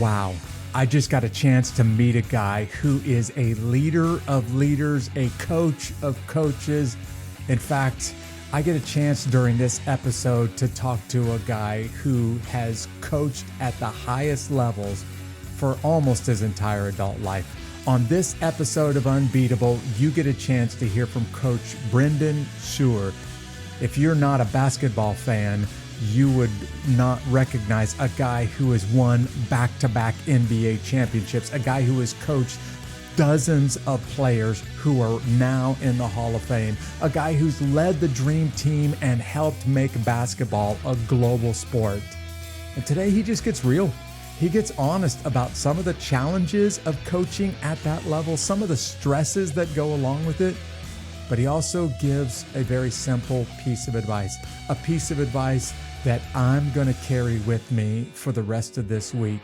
Wow. I just got a chance to meet a guy who is a leader of leaders, a coach of coaches. In fact, I get a chance during this episode to talk to a guy who has coached at the highest levels for almost his entire adult life. On this episode of Unbeatable, you get a chance to hear from Coach Brendan Suhr. If you're not a basketball fan, you would not recognize a guy who has won back-to-back NBA championships, a guy who has coached dozens of players who are now in the Hall of Fame, a guy who's led the dream team and helped make basketball a global sport. And today he just gets real. He gets honest about some of the challenges of coaching at that level, some of the stresses that go along with it. But he also gives a very simple piece of advice, a piece of advice that I'm going to carry with me for the rest of this week.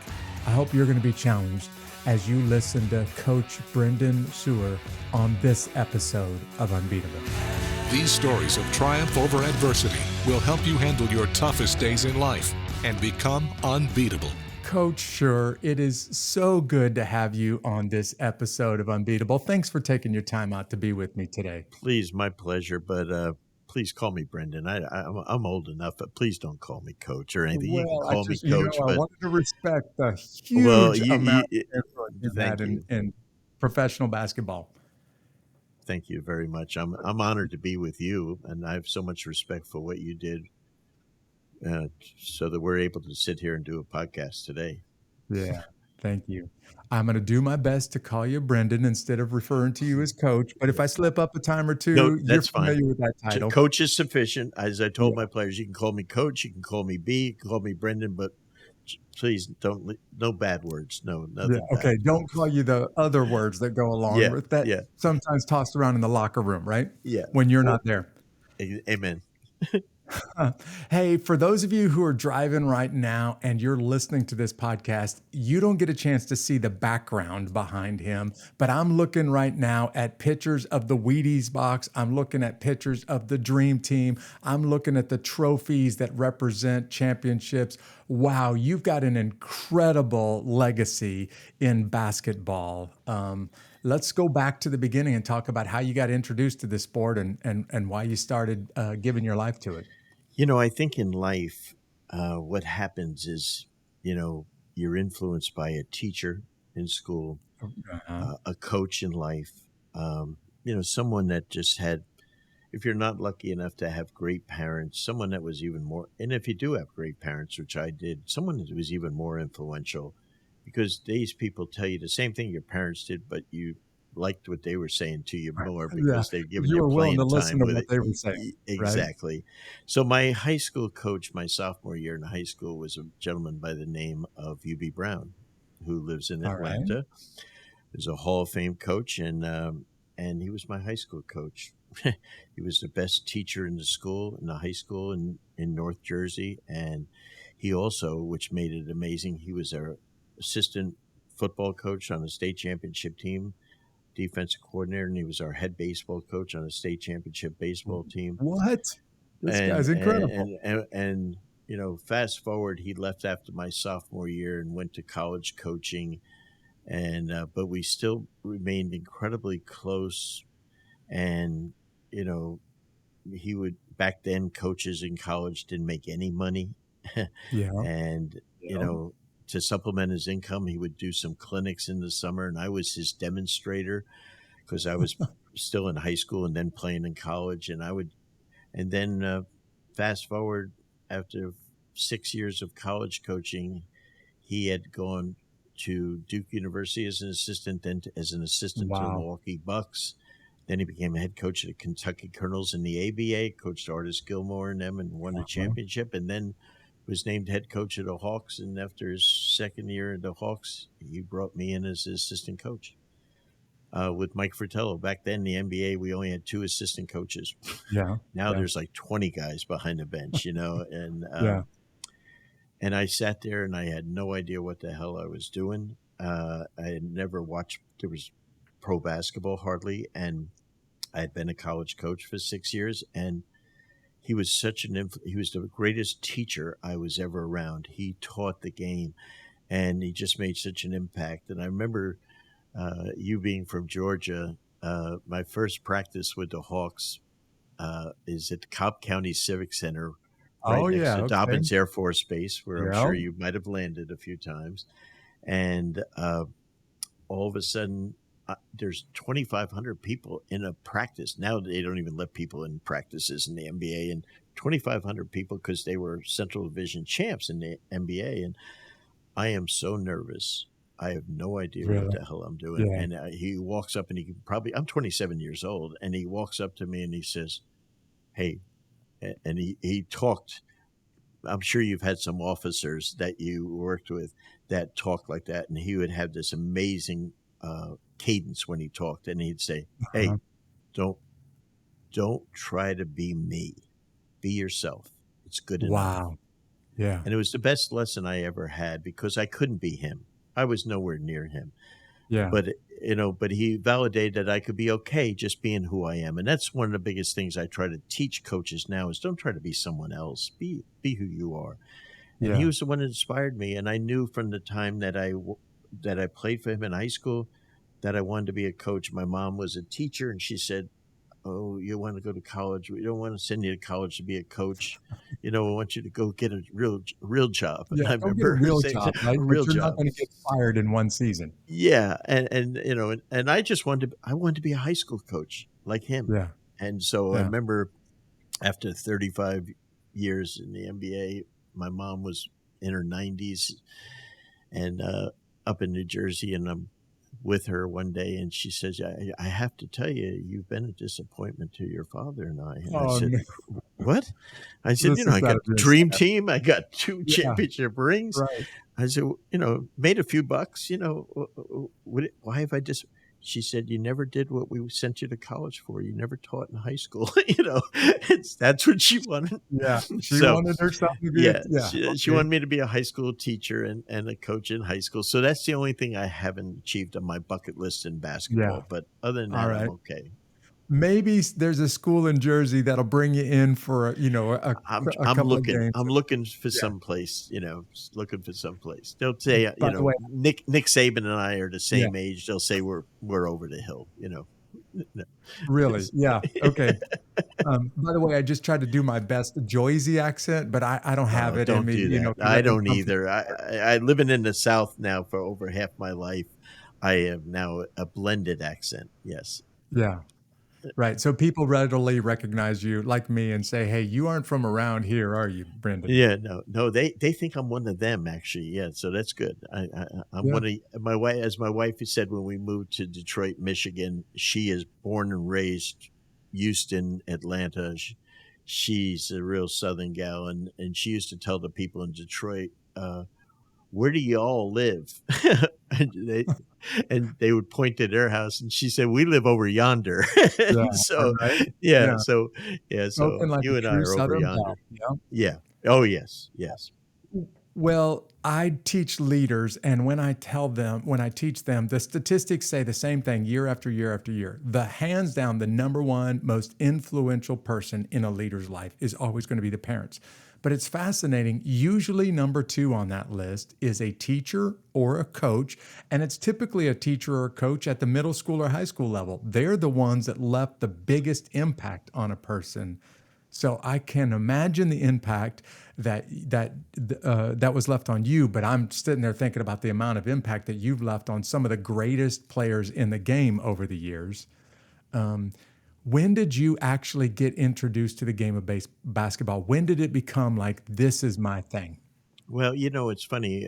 I hope you're going to be challenged as you listen to Coach Brendan Suhr on this episode of Unbeatable. These stories of triumph over adversity will help you handle your toughest days in life and become unbeatable. Coach Suhr, it is so good to have you on this episode of Unbeatable. Thanks for taking your time out to be with me today. Please, my pleasure, but please call me Brendan. I'm old enough, but please don't call me Coach or anything. You can call me Coach. I wanted to respect the huge amount of influence you've had in professional basketball. Thank you very much. I'm honored to be with you, and I have so much respect for what you did. So that we're able to sit here and do a podcast today. Yeah, thank you. I'm going to do my best to call you Brendan instead of referring to you as Coach. But if I slip up a time or two, you're familiar with that title. Coach is sufficient. As I told my players, you can call me Coach, you can call me B, you can call me Brendan, but please don't, no bad words. No, nothing bad. Okay, don't call you the other words that go along with that. Sometimes tossed around in the locker room, right? Yeah. When you're not there. Amen. Hey, for those of you who are driving right now and you're listening to this podcast, you don't get a chance to see the background behind him, but I'm looking right now at pictures of the Wheaties box. I'm looking at pictures of the Dream Team. I'm looking at the trophies that represent championships. Wow, you've got an incredible legacy in basketball. Let's go back to the beginning and talk about how you got introduced to this sport and why you started giving your life to it. You know, I think in life, what happens is, you're influenced by a teacher in school, a coach in life, someone that just had, if you're not lucky enough to have great parents, someone that was even more, and if you do have great parents, which I did, someone that was even more influential, because these people tell you the same thing your parents did, but you liked what they were saying to you more because they've given you playing time with it. They were saying, exactly. Right? So my high school coach, my sophomore year in high school, was a gentleman by the name of U.B. Brown, who lives in Atlanta. Right. He was a Hall of Fame coach, and he was my high school coach. He was the best teacher in the high school in North Jersey, and he also, which made it amazing, he was our assistant football coach on a state championship team, defensive coordinator, and he was our head baseball coach on a state championship baseball team. What? This guy's incredible. And fast forward, he left after my sophomore year and went to college coaching, and but we still remained incredibly close. And he would, back then, coaches in college didn't make any money. And to supplement his income, he would do some clinics in the summer, and I was his demonstrator because I was still in high school and then playing in college. And then fast forward, after 6 years of college coaching, he had gone to Duke University as an assistant, then as an assistant to the Milwaukee Bucks. Then he became a head coach at the Kentucky Colonels in the ABA, coached Artis Gilmore and them, and won a championship, and then was named head coach of the Hawks, and after his second year at the Hawks, he brought me in as assistant coach with Mike Fratello. Back then, in the NBA, we only had 2 assistant coaches. Now there's like 20 guys behind the bench, and I sat there and I had no idea what the hell I was doing. I had never watched, there was pro basketball hardly, and I had been a college coach for 6 years, and he was he was the greatest teacher I was ever around. He taught the game. and he just made such an impact. And I remember you being from Georgia. My first practice with the Hawks is at the Cobb County Civic Center, right Oh next yeah, to okay. Dobbins Air Force Base, where I'm Yeah. sure you might have landed a few times. And all of a sudden, there's 2,500 people in a practice. Now they don't even let people in practices in the NBA, and 2,500 people because they were Central Division champs in the NBA. And I am so nervous. I have no idea what Really? the hell I'm doing. Yeah. And he walks up and I'm 27 years old, and he walks up to me and he says, "Hey," and he talked. I'm sure you've had some officers that you worked with that talk like that, and he would have this amazing cadence when he talked, and he'd say, "Hey, Uh-huh. don't don't try to be me. Be yourself. It's good enough." Wow. Yeah. And it was the best lesson I ever had because I couldn't be him. I was nowhere near him. Yeah. But but he validated that I could be okay just being who I am. And that's one of the biggest things I try to teach coaches now is don't try to be someone else. Be who you are. And he Yeah. was the one that inspired me. And I knew from the time that I played for him in high school that I wanted to be a coach. My mom was a teacher, and she said, "Oh, you want to go to college? We don't want to send you to college to be a coach. We want you to go get a real job." And Yeah. I Go get a remember her real saying, job, right? "A But real you're not job." going to get fired in one season. Yeah, and I just I wanted to be a high school coach like him. Yeah. And so I Yeah. remember after 35 years in the NBA, my mom was in her 90s and up in New Jersey, and I'm with her one day, and she says, I have to tell you, you've been a disappointment to your father and I." And I Oh said, no. "What?" I said, This has I got got to the be dream sad. team. I got 2 Yeah. championship rings. Right. I said, made a few bucks, why have I just, she said, "You never did what we sent you to college for. You never taught in high school." That's what she wanted. Yeah. She So, wanted herself to be a, yeah, yeah. she Okay. wanted me to be a high school teacher and a coach in high school. So that's the only thing I haven't achieved on my bucket list in Yeah. basketball. But other than All that, I'm right. okay. Maybe there's a school in Jersey that'll bring you in for a I'm couple of looking. games. I'm looking for Yeah. some place. Looking for some place. They'll say, By the way, Nick Saban and I are the yeah. same age. They'll say we're over the hill. No. Really? Yeah. Okay. By the way, I just tried to do my best Joyzy accent, but I don't have Oh, it in don't me, do that. because I I didn't don't come from either. I living in the South now for over half my life. I have now a blended accent. Yes. yeah. Right. So people readily recognize you like me and say, "Hey, you aren't from around here, are you, Brendan?" Yeah, no, they think I'm one of them actually. Yeah, so that's good. I'm Yeah. one of my wife, as my wife has said when we moved to Detroit, Michigan. She is born and raised Houston, Atlanta. She's a real Southern gal, and she used to tell the people in Detroit, "Where do you all live?" and they would point to their house, and she said, "We live over yonder." Yeah. and All so, right. yeah, Yeah. so yeah, so Spoken like a you and I true are over Southern belle. yonder. Yeah. Yeah. Oh yes, yes. Well, I teach leaders, and when I teach them, the statistics say the same thing year after year after year. The hands down, the number one most influential person in a leader's life is always going to be the parents. But it's fascinating. Usually, number two on that list is a teacher or a coach, and it's typically a teacher or a coach at the middle school or high school level. They're the ones that left the biggest impact on a person. So I can imagine the impact that was left on you, but I'm sitting there thinking about the amount of impact that you've left on some of the greatest players in the game over the years. When did you actually get introduced to the game of basketball? When did it become like, this is my thing? Well, it's funny.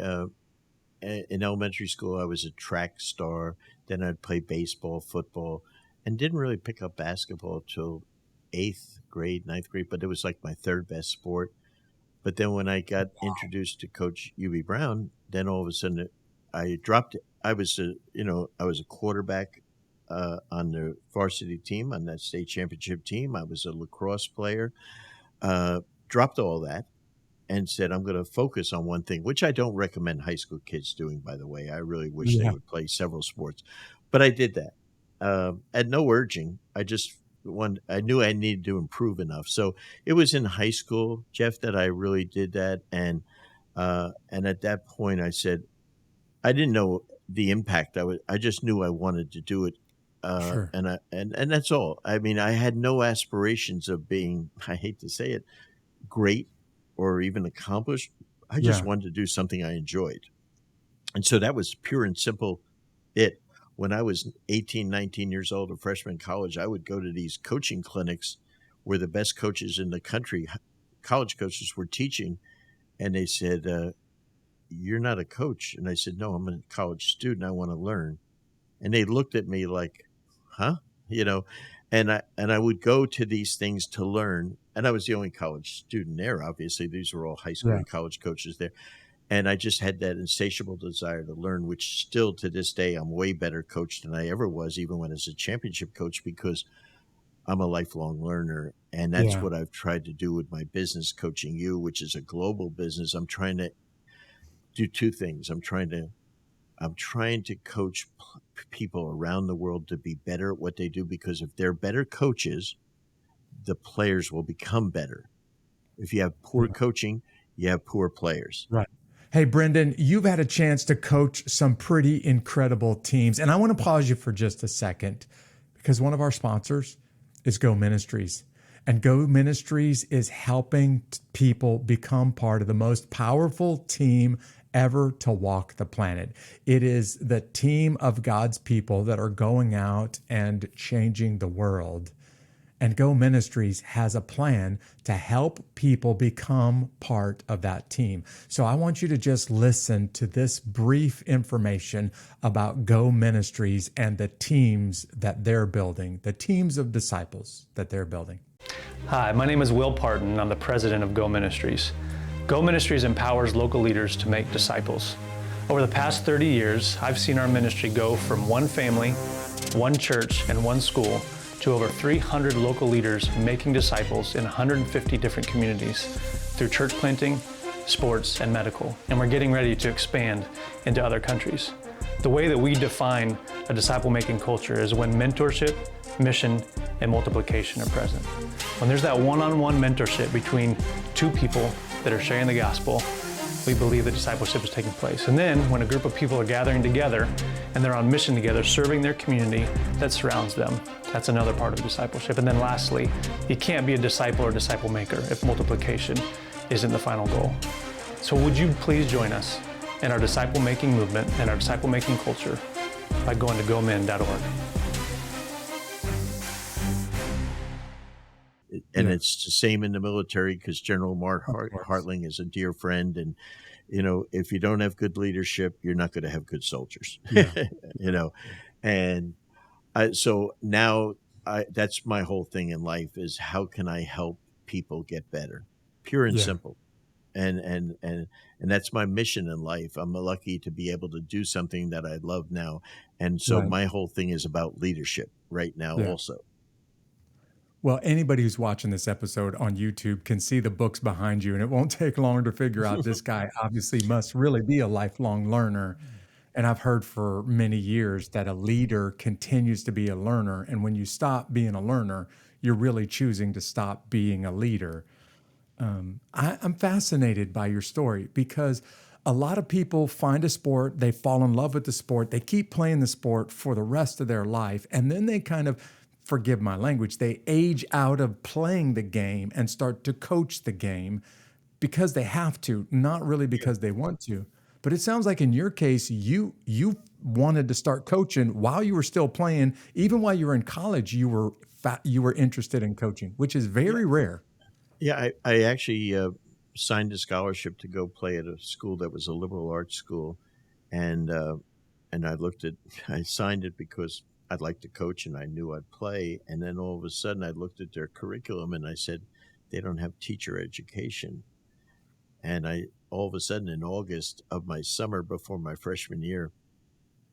In elementary school, I was a track star. Then I'd play baseball, football, and didn't really pick up basketball till eighth grade, ninth grade. But it was like my third best sport. But then when I got introduced to Coach UB Brown, then all of a sudden I dropped it. I was a quarterback on the varsity team, on that state championship team. I was a lacrosse player. Dropped all that and said, I'm going to focus on one thing, which I don't recommend high school kids doing, by the way. I really wish they Yeah. would play several sports. But I did that. At no urging. I knew I needed to improve enough. So it was in high school, Jeff, that I really did that. And at that point I said, I didn't know the impact. I just knew I wanted to do it. Sure. And that's all. I mean, I had no aspirations of being, I hate to say it, great or even accomplished. I just Yeah. wanted to do something I enjoyed. And so that was pure and simple it. When I was 18, 19 years old, a freshman in college, I would go to these coaching clinics where the best coaches in the country, college coaches, were teaching. And they said, "You're not a coach." And I said, "No, I'm a college student. I want to learn." And they looked at me like, "Huh?" You know, and I would go to these things to learn. And I was the only college student there. Obviously, these were all high school Yeah. and college coaches there. And I just had that insatiable desire to learn, which still to this day, I'm way better coach than I ever was, even when I was a championship coach, because I'm a lifelong learner. And that's Yeah. what I've tried to do with my business, Coaching You, which is a global business. I'm trying to do two things. I'm trying to coach people around the world to be better at what they do, because if they're better coaches, the players will become better. If you have poor Yeah. coaching, you have poor players. Right. Hey, Brendan, you've had a chance to coach some pretty incredible teams. And I want to pause you for just a second because one of our sponsors is Go Ministries. And Go Ministries is helping people become part of the most powerful team ever to walk the planet. It is the team of God's people that are going out and changing the world. And Go Ministries has a plan to help people become part of that team. So I want you to just listen to this brief information about Go Ministries and the teams that they're building, the teams of disciples that they're building. Hi, my name is Will Parton. I'm the president of Go Ministries. Go Ministries empowers local leaders to make disciples. Over the past 30 years, I've seen our ministry go from one family, one church, and one school to over 300 local leaders making disciples in 150 different communities through church planting, sports, and medical. And we're getting ready to expand into other countries. The way that we define a disciple-making culture is when mentorship, mission, and multiplication are present. When there's that one-on-one mentorship between two people that are sharing the gospel, we believe that discipleship is taking place. And then when a group of people are gathering together and they're on mission together, serving their community that surrounds them, that's another part of discipleship. And then lastly, you can't be a disciple or disciple maker if multiplication isn't the final goal. So would you please join us in our disciple-making movement and our disciple-making culture by going to gomen.org. And it's the same in the military, because General Mark Hartling is a dear friend. And, if you don't have good leadership, you're not going to have good soldiers, Yeah. And so now that's my whole thing in life, is how can I help people get better? Pure and Yeah. simple. And that's my mission in life. I'm lucky to be able to do something that I love now. And so Right. my whole thing is about leadership right now Yeah. also. Well, anybody who's watching this episode on YouTube can see the books behind you, and it won't take long to figure out this guy obviously must really be a lifelong learner. And I've heard for many years that a leader continues to be a learner. And when you stop being a learner, you're really choosing to stop being a leader. I'm fascinated by your story because a lot of people find a sport, they fall in love with the sport, they keep playing the sport for the rest of their life, and then they kind of, forgive my language, they age out of playing the game and start to coach the game because they have to, not really because they want to. But it sounds like in your case, you wanted to start coaching while you were still playing, even while you were in college. You were interested in coaching, which is very rare. Yeah, I actually signed a scholarship to go play at a school that was a liberal arts school, and I signed it because I'd like to coach and I knew I'd play. And then all of a sudden, I looked at their curriculum and I said, they don't have teacher education. And all of a sudden, in August of my summer before my freshman year,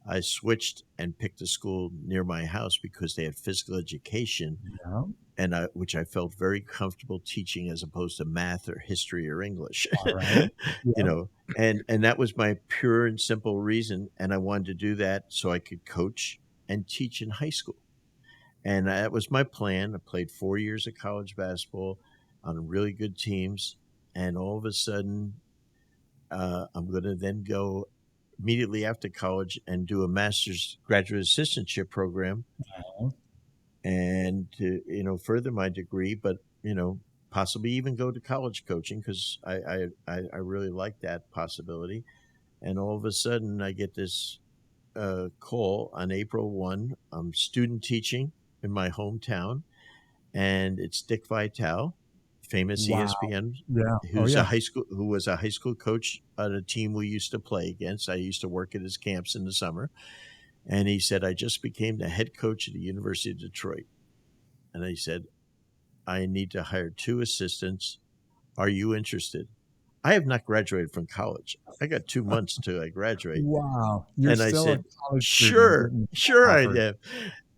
I switched and picked a school near my house because they had physical education, Yeah. and which I felt very comfortable teaching as opposed to math or history or English. All right. Yeah. And that was my pure and simple reason. And I wanted to do that so I could coach and teach in high school. And that was my plan. I played 4 years of college basketball on really good teams. And all of a sudden, I'm going to then go immediately after college and do a master's graduate assistantship program and to, further my degree, but, possibly even go to college coaching because I really like that possibility. And all of a sudden I get this call on April 1. I'm student teaching in my hometown, and it's Dick Vitale, famous Wow. ESPN, Yeah. who was a high school coach at a team we used to play against. I used to work at his camps in the summer. And he said, I just became the head coach at the University of Detroit. And he said, I need to hire 2 assistants. Are you interested? I have not graduated from college. I got 2 months till I graduate. Wow. You're And I still said, a college student. sure I Offered. am.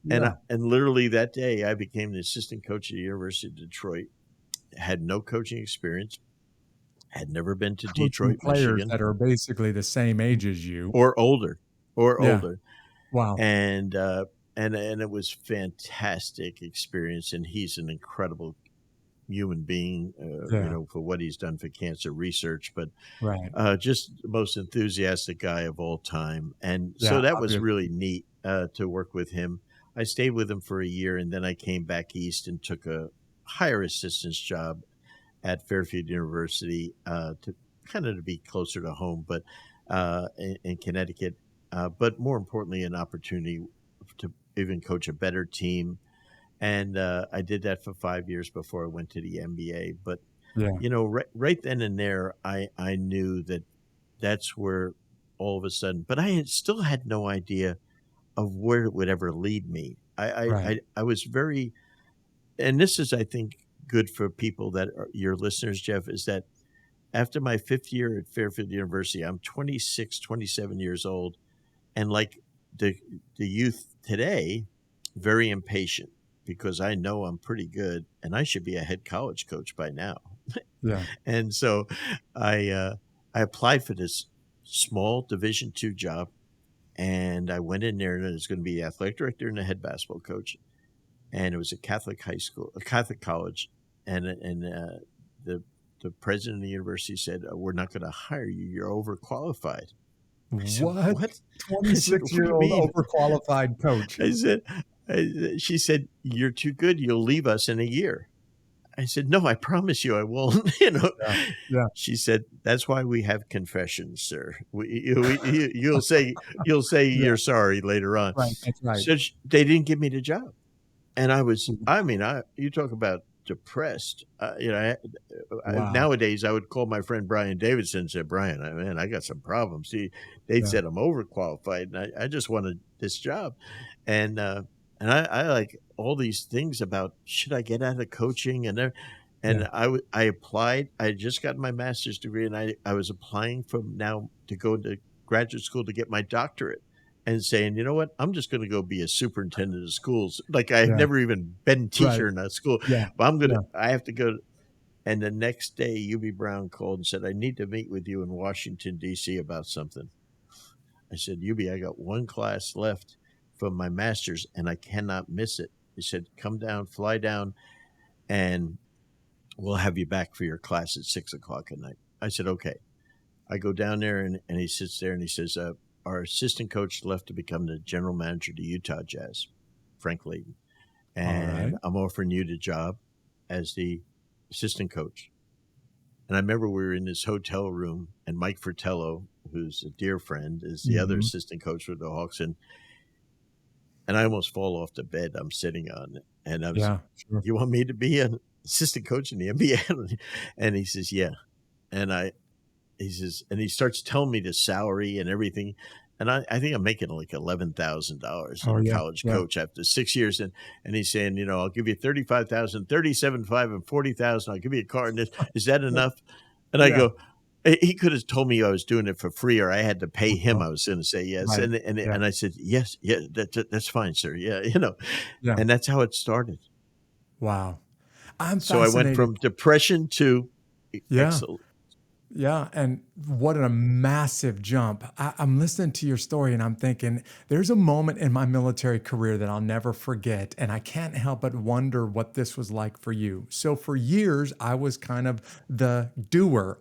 Yeah. And literally that day, I became the assistant coach at the University of Detroit. Had no coaching experience. Had never been to Coaching Detroit, players Michigan. that are basically the same age as you. Or older. Wow. And it was fantastic experience. And he's an incredible human being, for what he's done for cancer research, but just the most enthusiastic guy of all time. And so that was really neat to work with him. I stayed with him for a year, and then I came back east and took a higher assistance job at Fairfield University to be closer to home, but in Connecticut. But more importantly, an opportunity to even coach a better team. And I did that for 5 years before I went to the NBA. But, right then and there, I knew that that's where all of a sudden, but I still had no idea of where it would ever lead me. I was very, and this is, I think, good for people that are your listeners, Jeff, is that after my 5th year at Fairfield University, I'm 26, 27 years old. And like the youth today, very impatient because I know I'm pretty good and I should be a head college coach by now. Yeah. And so I applied for this small Division II job, and I went in there and it was going to be the athletic director and the head basketball coach. And it was a Catholic college. And the president of the university said, we're not going to hire you. You're overqualified. Said, what? 26-year-old overqualified coach. She said, you're too good. You'll leave us in a year. I said, no, I promise you I won't. She said, that's why we have confessions, sir. You'll say you're sorry later on. Right, that's right. So they didn't give me the job. And you talk about depressed. Nowadays I would call my friend Brian Davidson and say, Brian, I got some problems. They said I'm overqualified, and I just wanted this job. And I like all these things about should I get out of coaching I applied. I had just gotten my master's degree, and I was applying to go to graduate school to get my doctorate. And saying, you know what, I'm just going to go be a superintendent of schools. Like I had never even been a teacher in a school. Yeah. But I have to go. And the next day, UB Brown called and said, I need to meet with you in Washington, D.C. about something. I said, UB, I got one class left from my master's, and I cannot miss it. He said, come down, fly down, and we'll have you back for your class at 6:00 at night. I said, okay. I go down there, and he sits there, and he says, our assistant coach left to become the general manager of the Utah Jazz, Frank Layden. And I'm offering you the job as the assistant coach. And I remember we were in this hotel room, and Mike Fratello, who's a dear friend, is the other assistant coach for the Hawks. And I almost fall off the bed I'm sitting on. And I was, sure. You want me to be an assistant coach in the NBA? And he says, yeah. And he says, and he starts telling me the salary and everything. And I think I'm making like $11,000 as a college coach after 6 years. And he's saying, I'll give you $35,000, $37,500, and $40,000. I'll give you a car. And is that enough? And I go, he could have told me I was doing it for free or I had to pay him. I was going to say yes. Right. And I said, yes, that's fine, sir. Yeah. And that's how it started. Wow. I'm so I went from depression to excellent. Yeah, and what a massive jump. I'm listening to your story and I'm thinking, there's a moment in my military career that I'll never forget. And I can't help but wonder what this was like for you. So, for years, I was kind of the doer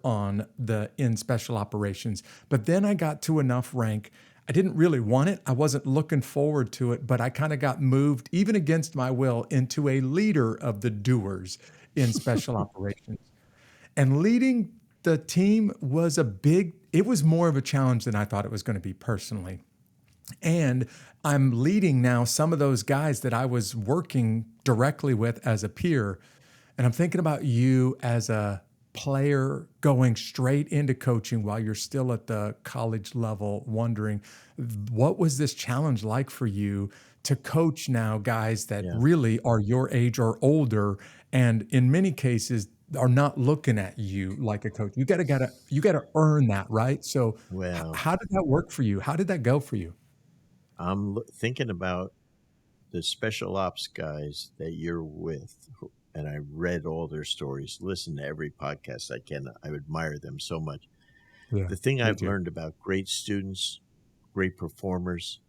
in special operations. But then I got to enough rank. I didn't really want it. I wasn't looking forward to it, but I kind of got moved, even against my will, into a leader of the doers in special operations. And leading the team was it was more of a challenge than I thought it was going to be personally. And I'm leading now some of those guys that I was working directly with as a peer. And I'm thinking about you as a player going straight into coaching while you're still at the college level, wondering what was this challenge like for you to coach now guys that Yeah. really are your age or older, and in many cases are not looking at you like a coach. You got to earn that, right? So Well, how did that work for you? How did that go for you? I'm thinking about the special ops guys that you're with, and I read all their stories, listen to every podcast I can. I admire them so much. Yeah, The thing me I've too. learned about great students, great performers,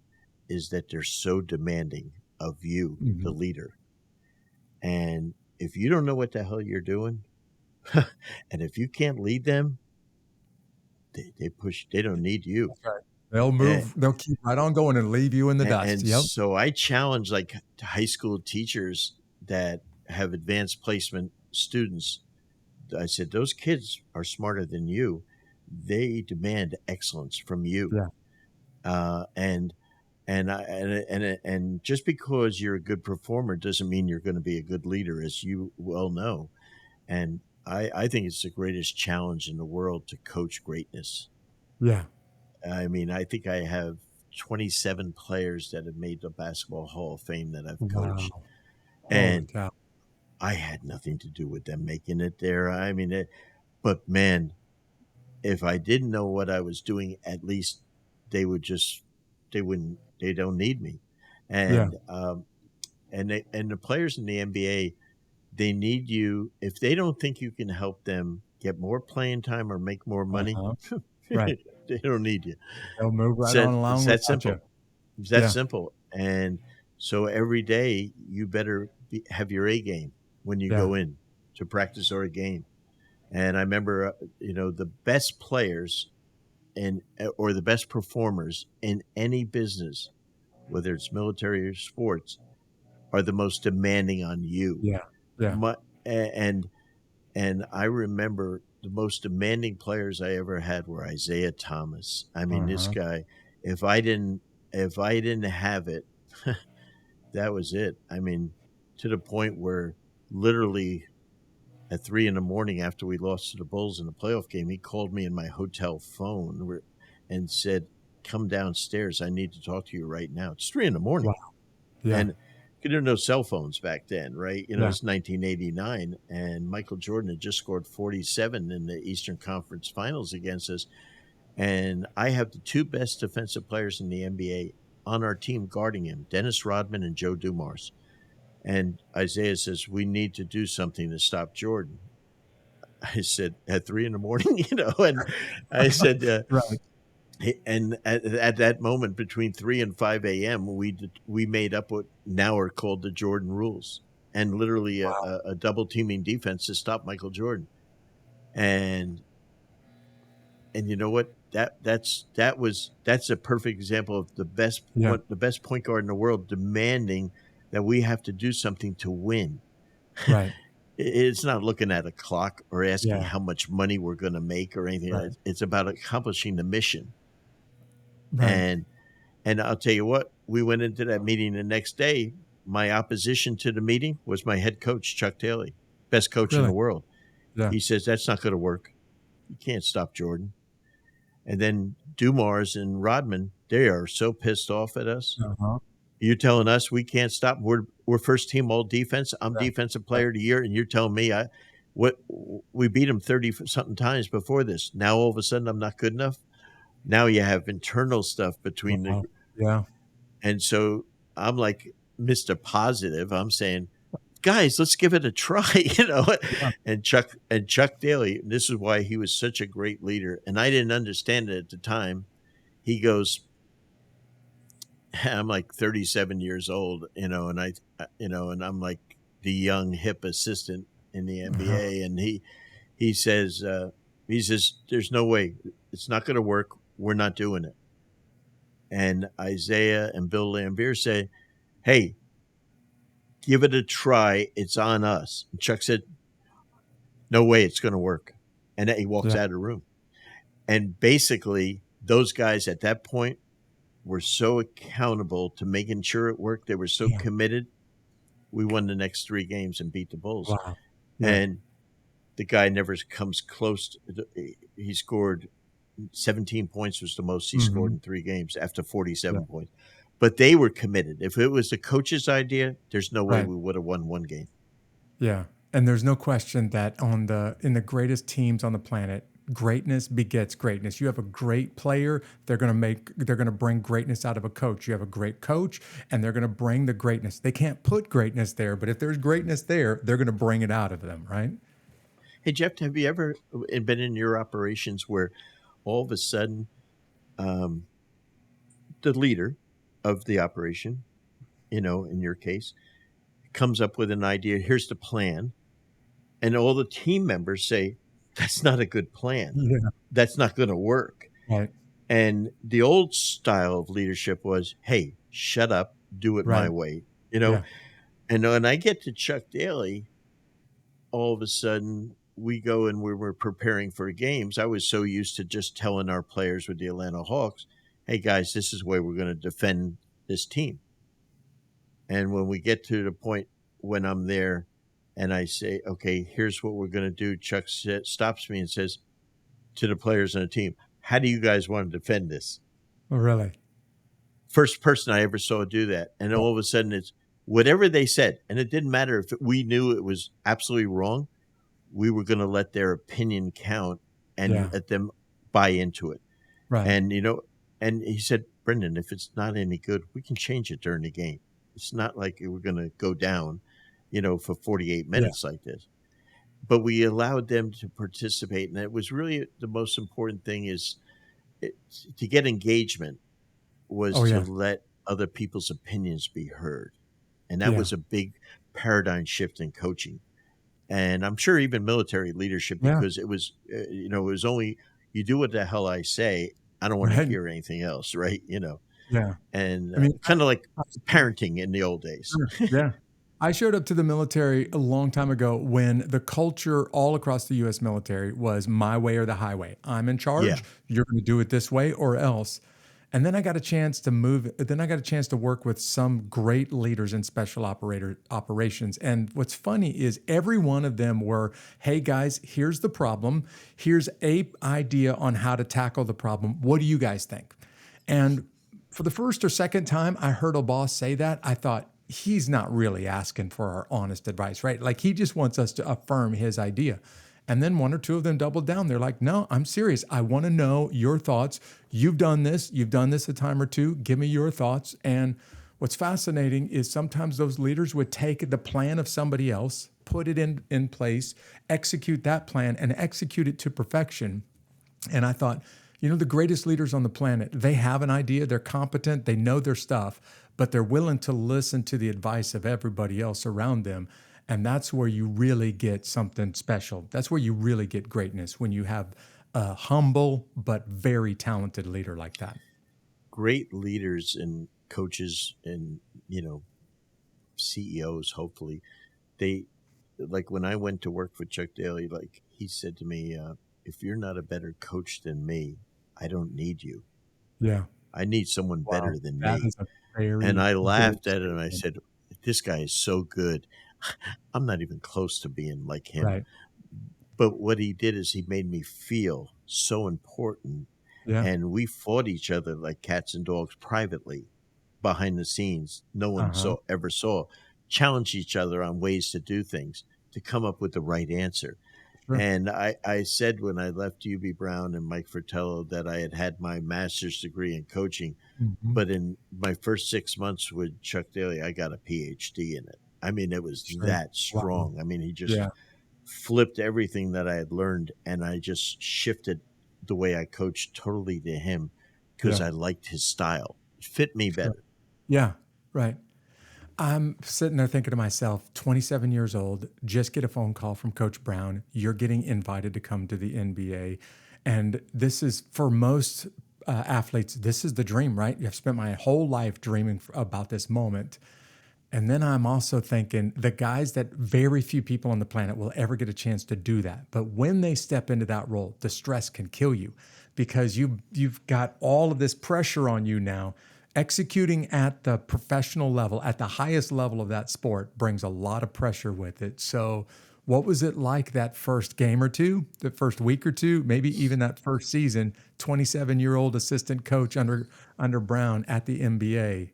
is that they're so demanding of you, the Mhm. leader. And if you don't know what the hell you're doing, and if you can't lead them, they don't need you. That's right. And, They'll keep right on going and leave you in the dust. and Yep. so I challenge like high school teachers that have advanced placement students. I said, those kids are smarter than you. They demand excellence from you. Yeah. And and just because you're a good performer doesn't mean you're going to be a good leader, as you well know. And I think it's the greatest challenge in the world to coach greatness. Yeah. I mean, I think I have 27 players that have made the Basketball Hall of Fame that I've coached, Wow. Holy and cow. I had nothing to do with them making it there. I mean, but man, if I didn't know what I was doing, at least they would just they don't need me, Yeah. and the players in the NBA, they need you. If they don't think you can help them get more playing time or make more money, Uh-huh. Right. they don't need you. They'll move right It's on it's along that without you. simple. It's that Yeah. simple. And so every day you better have your A game when you Yeah. go in to practice or a game. And I remember, the best players or the best performers in any business, whether it's military or sports, are the most demanding on you. Yeah. Yeah. My, and and I remember the most demanding players I ever had were Isaiah Thomas. I mean, this Uh-huh. guy, if I didn't if I didn't have it, that was it. I mean, to the point where literally at 3 in the morning after we lost to the Bulls in the playoff game, he called me in my hotel phone and said, "Come downstairs. I need to talk to you right now." It's 3 in the morning. Wow. Yeah. And there were no cell phones back then, right? Yeah. It's 1989, and Michael Jordan had just scored 47 in the Eastern Conference Finals against us. And I have the two best defensive players in the NBA on our team guarding him, Dennis Rodman and Joe Dumars. And Isaiah says, we need to do something to stop Jordan. I said, at 3 in the morning, and I said, Right. and at that moment between 3 and 5 a.m., we made up what now are called the Jordan rules, and literally a double teaming defense to stop Michael Jordan. And you know what? That's a perfect example of the Yeah. best point guard in the world demanding that we have to do something to win. Right. It's not looking at a clock or asking Yeah. how much money we're going to make or anything. Right. It's about accomplishing the mission. Right. And I'll tell you what, we went into that meeting the next day. My opposition to the meeting was my head coach, Chuck Daly, best coach in Really? the world. Yeah. He says, that's not going to work. You can't stop Jordan. And then Dumars and Rodman, they are so pissed off at us. Uh-huh. You're telling us we can't stop. We're first team all defense. I'm Yeah. defensive player of the year, and you're telling me we beat them 30 something times before this. Now all of a sudden I'm not good enough. Now you have internal stuff between Yeah. and so I'm like Mr. Positive. I'm saying guys, let's give it a try, Yeah. And Chuck Daly, this is why he was such a great leader. And I didn't understand it at the time. He goes, I'm like 37 years old, and and I'm like the young hip assistant in the Uh-huh. NBA. And he says, there's no way, it's not going to work. We're not doing it. And Isaiah and Bill Lambier say, hey, give it a try. It's on us. And Chuck said, no way it's going to work. And then he walks Yeah. out of the room. And basically, those guys at that point were so accountable to making sure it worked. They were so Yeah. committed. We won the next 3 games and beat the Bulls. Wow. Yeah. And the guy never comes close. He scored 17 points, was the most he scored in 3 games after 47 Yeah. points. But they were committed. If it was the coach's idea, there's no way Right. we would have won 1 game. Yeah. And there's no question that in the greatest teams on the planet, greatness begets greatness. You have a great player, they're going to bring greatness out of a coach. You have a great coach, and they're going to bring the greatness. They can't put greatness there, but if there's greatness there, they're going to bring it out of them, right? Hey, Jeff, have you ever been in your operations where all of a sudden the leader of the operation, in your case, comes up with an idea, here's the plan, and all the team members say, that's not a good plan. Yeah. That's not going to work. Right. And the old style of leadership was, hey, shut up, do it my Right. way. Yeah. And when I get to Chuck Daly, all of a sudden we go and we're preparing for games. I was so used to just telling our players with the Atlanta Hawks, hey, guys, this is the way we're going to defend this team. And when we get to the point when I'm there and I say, okay, here's what we're going to do, Chuck stops me and says to the players on the team, how do you guys want to defend this? Oh, really? First person I ever saw do that. And all of a sudden it's whatever they said. And it didn't matter if we knew it was absolutely wrong. We were going to let their opinion count and let them buy into it. Right. And, and he said, Brendan, if it's not any good, we can change it during the game. It's not like we're going to go down, for 48 minutes like this. But we allowed them to participate. And it was really the most important thing is to get engagement was to let other people's opinions be heard. And that was a big paradigm shift in coaching. And I'm sure even military leadership, because it was, it was only, you do what the hell I say. I don't want to hear anything else, right? Yeah. And I mean, kind of like parenting in the old days. Yeah. I showed up to the military a long time ago when the culture all across the U.S. military was my way or the highway. I'm in charge. Yeah. You're going to do it this way or else. And then I got a chance to move. Then I got a chance to work with some great leaders in special operations. And what's funny is every one of them were, hey guys, here's the problem. Here's a idea on how to tackle the problem. What do you guys think? And for the first or second time I heard a boss say that, I thought, he's not really asking for our honest advice, right? Like he just wants us to affirm his idea. And then 1 or 2 of them doubled down. They're like, no, I'm serious. I want to know your thoughts. You've done this a time or 2. Give me your thoughts. And what's fascinating is sometimes those leaders would take the plan of somebody else, put it in place, execute that plan, and execute it to perfection. And I thought, the greatest leaders on the planet, they have an idea, they're competent, they know their stuff, but they're willing to listen to the advice of everybody else around them. And that's where you really get something special. That's where you really get greatness, when you have a humble but very talented leader like that. Great leaders and coaches and, CEOs, hopefully, they, like when I went to work for Chuck Daly, like he said to me, if you're not a better coach than me, I don't need you. Yeah. I need someone better than That me. is a very And I laughed good at it and I said, this guy is so good. I'm not even close to being like him. Right. But what he did is he made me feel so important. Yeah. And we fought each other like cats and dogs privately behind the scenes. No one ever saw. Challenge each other on ways to do things, to come up with the right answer. Sure. And I said when I left UB Brown and Mike Fratello that I had my master's degree in coaching. Mm-hmm. But in my first 6 months with Chuck Daly, I got a PhD in it. I mean, it was Sure. that Wow. strong. I mean, he just Yeah. flipped everything that I had learned, and I just shifted the way I coached totally to him because Yeah. I liked his style. It fit me Sure. better. Yeah. Right. I'm sitting there thinking to myself, 27 years old, just get a phone call from Coach Brown. You're getting invited to come to the NBA. And this is for most athletes, this is the dream, right? I've spent my whole life dreaming about this moment. And then I'm also thinking the guys that very few people on the planet will ever get a chance to do that. But when they step into that role, the stress can kill you because you've got all of this pressure on you now. Executing at the professional level, at the highest level of that sport, brings a lot of pressure with it. So, what was it like that first game or two, the first week or two, maybe even that first season? 27-year-old assistant coach under Brown at the NBA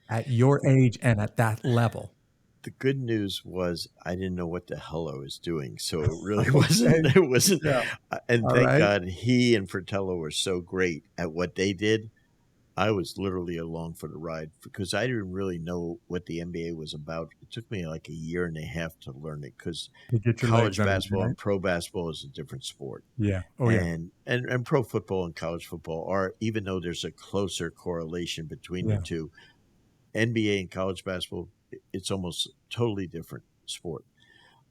at your age and at that level. The good news was I didn't know what the hell I was doing, so it really wasn't. Okay. It wasn't, Yeah. and All thank right. God he and Fratello were so great at what they did. I was literally along for the ride because I didn't really know what the NBA was about. It took me like a year and a half to learn it because To get your legs college under you, basketball right? and pro basketball is a different sport. Yeah. Oh, yeah. And pro football and college football are, even though there's a closer correlation between the Yeah. two, NBA and college basketball, it's almost totally different sport,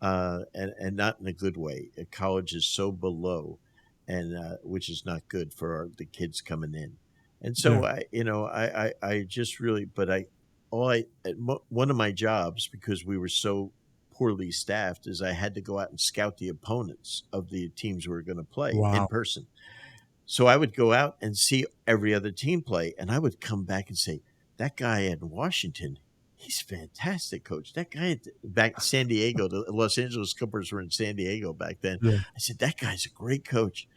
and not in a good way. College is so below, and which is not good for the kids coming in. And so Yeah. I just really, but one of my jobs, because we were so poorly staffed, is I had to go out and scout the opponents of the teams we were going to play in Wow. person. So I would go out and see every other team play, and I would come back and say, that guy in Washington, he's fantastic, coach. That guy back in San Diego, the Los Angeles Clippers were in San Diego back then. Yeah. I said, that guy's a great coach.